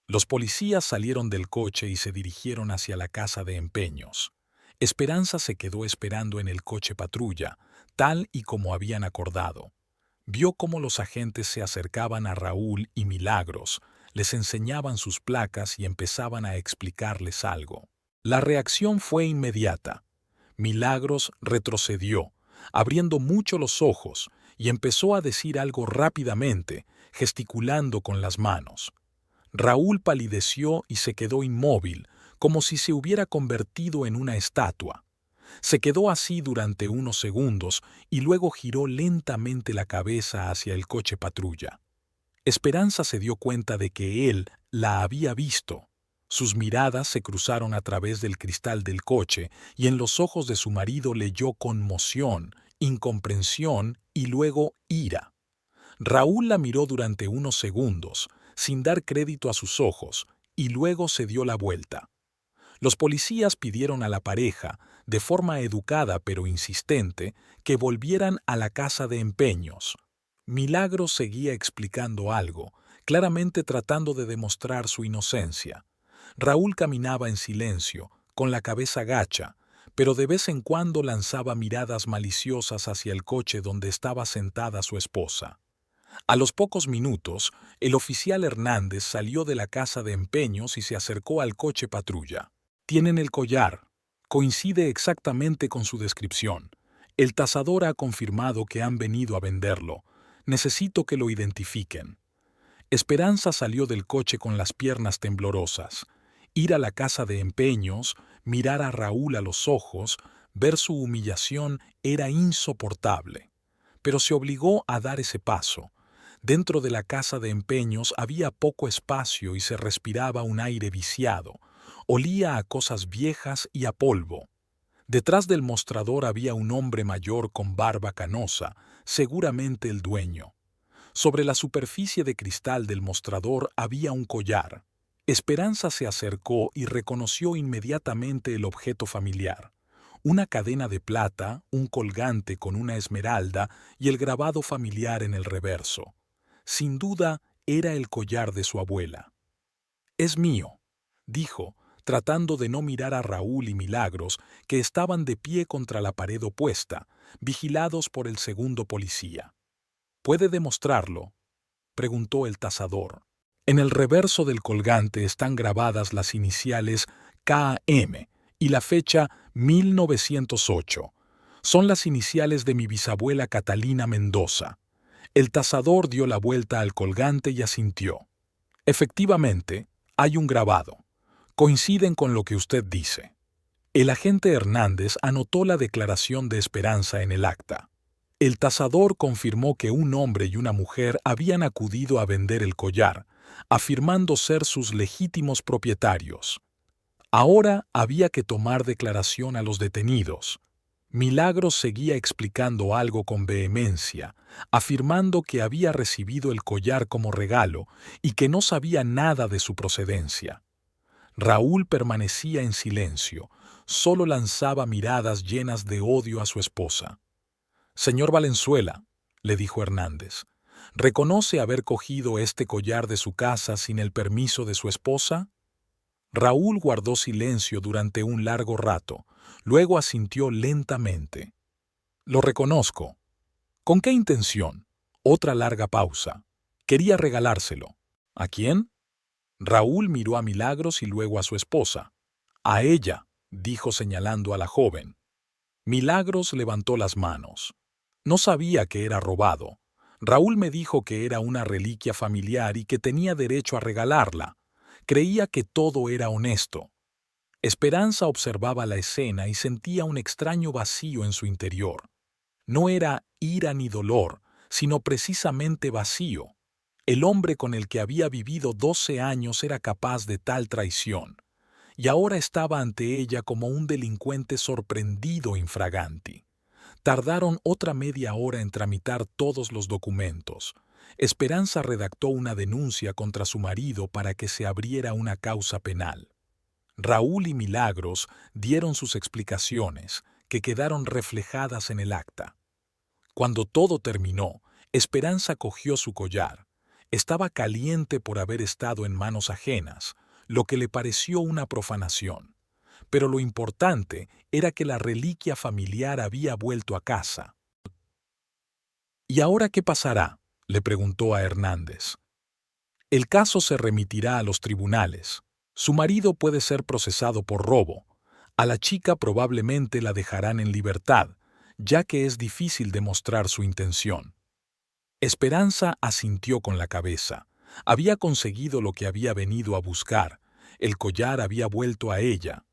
A: Los policías salieron del coche y se dirigieron hacia la casa de empeños. Esperanza se quedó esperando en el coche patrulla, tal y como habían acordado. Vio cómo los agentes se acercaban a Raúl y Milagros, les enseñaban sus placas y empezaban a explicarles algo. La reacción fue inmediata. Milagros retrocedió, abriendo mucho los ojos, y empezó a decir algo rápidamente, gesticulando con las manos. Raúl palideció y se quedó inmóvil, como si se hubiera convertido en una estatua. Se quedó así durante unos segundos y luego giró lentamente la cabeza hacia el coche patrulla. Esperanza se dio cuenta de que él la había visto. Sus miradas se cruzaron a través del cristal del coche y en los ojos de su marido leyó conmoción, incomprensión y luego ira. Raúl la miró durante unos segundos, sin dar crédito a sus ojos, y luego se dio la vuelta. Los policías pidieron a la pareja, de forma educada pero insistente, que volvieran a la casa de empeños. Milagros seguía explicando algo, claramente tratando de demostrar su inocencia. Raúl caminaba en silencio, con la cabeza gacha, pero de vez en cuando lanzaba miradas maliciosas hacia el coche donde estaba sentada su esposa. A los pocos minutos, el oficial Hernández salió de la casa de empeños y se acercó al coche patrulla. Tienen el collar. Coincide exactamente con su descripción. El tasador ha confirmado que han venido a venderlo. Necesito que lo identifiquen. Esperanza salió del coche con las piernas temblorosas. Ir a la casa de empeños, mirar a Raúl a los ojos, ver su humillación era insoportable. Pero se obligó a dar ese paso. Dentro de la casa de empeños había poco espacio y se respiraba un aire viciado. Olía a cosas viejas y a polvo. Detrás del mostrador había un hombre mayor con barba canosa, seguramente el dueño. Sobre la superficie de cristal del mostrador había un collar. Esperanza se acercó y reconoció inmediatamente el objeto familiar. Una cadena de plata, un colgante con una esmeralda y el grabado familiar en el reverso. Sin duda, era el collar de su abuela. «Es mío», dijo, tratando de no mirar a Raúl y Milagros, que estaban de pie contra la pared opuesta, vigilados por el segundo policía. «¿Puede demostrarlo?», preguntó el tasador. En el reverso del colgante están grabadas las iniciales KM y la fecha 1908. Son las iniciales de mi bisabuela Catalina Mendoza. El tasador dio la vuelta al colgante y asintió. Efectivamente, hay un grabado. Coinciden con lo que usted dice. El agente Hernández anotó la declaración de Esperanza en el acta. El tasador confirmó que un hombre y una mujer habían acudido a vender el collar, afirmando ser sus legítimos propietarios. Ahora había que tomar declaración a los detenidos. Milagros seguía explicando algo con vehemencia, afirmando que había recibido el collar como regalo y que no sabía nada de su procedencia. Raúl permanecía en silencio, solo lanzaba miradas llenas de odio a su esposa. «Señor Valenzuela», le dijo Hernández, «¿reconoce haber cogido este collar de su casa sin el permiso de su esposa?». Raúl guardó silencio durante un largo rato, luego asintió lentamente. «Lo reconozco». «¿Con qué intención?». Otra larga pausa. «Quería regalárselo». «¿A quién?». Raúl miró a Milagros y luego a su esposa. «A ella», dijo señalando a la joven. Milagros levantó las manos. «No sabía que era robado. Raúl me dijo que era una reliquia familiar y que tenía derecho a regalarla. Creía que todo era honesto». Esperanza observaba la escena y sentía un extraño vacío en su interior. No era ira ni dolor, sino precisamente vacío. El hombre con el que había vivido 12 años era capaz de tal traición, y ahora estaba ante ella como un delincuente sorprendido infraganti. Tardaron otra media hora en tramitar todos los documentos. Esperanza redactó una denuncia contra su marido para que se abriera una causa penal. Raúl y Milagros dieron sus explicaciones, que quedaron reflejadas en el acta. Cuando todo terminó, Esperanza cogió su collar. Estaba caliente por haber estado en manos ajenas, lo que le pareció una profanación. Pero lo importante era que la reliquia familiar había vuelto a casa. «¿Y ahora qué pasará?», le preguntó a Hernández. «El caso se remitirá a los tribunales. Su marido puede ser procesado por robo. A la chica probablemente la dejarán en libertad, ya que es difícil demostrar su intención». Esperanza asintió con la cabeza. Había conseguido lo que había venido a buscar. El collar había vuelto a ella.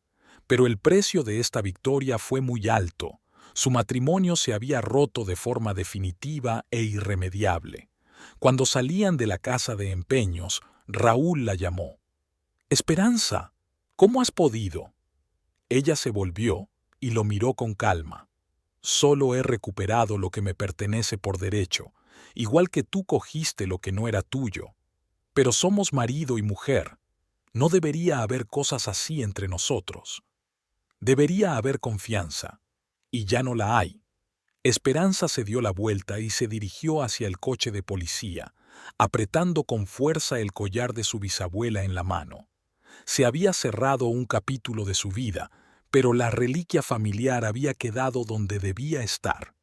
A: Pero el precio de esta victoria fue muy alto. Su matrimonio se había roto de forma definitiva e irremediable. Cuando salían de la casa de empeños, Raúl la llamó. «Esperanza, ¿cómo has podido?». Ella se volvió y lo miró con calma. «Solo he recuperado lo que me pertenece por derecho, igual que tú cogiste lo que no era tuyo. Pero somos marido y mujer. No debería haber cosas así entre nosotros. Debería haber confianza, y ya no la hay». Esperanza se dio la vuelta y se dirigió hacia el coche de policía, apretando con fuerza el collar de su bisabuela en la mano. Se había cerrado un capítulo de su vida, pero la reliquia familiar había quedado donde debía estar,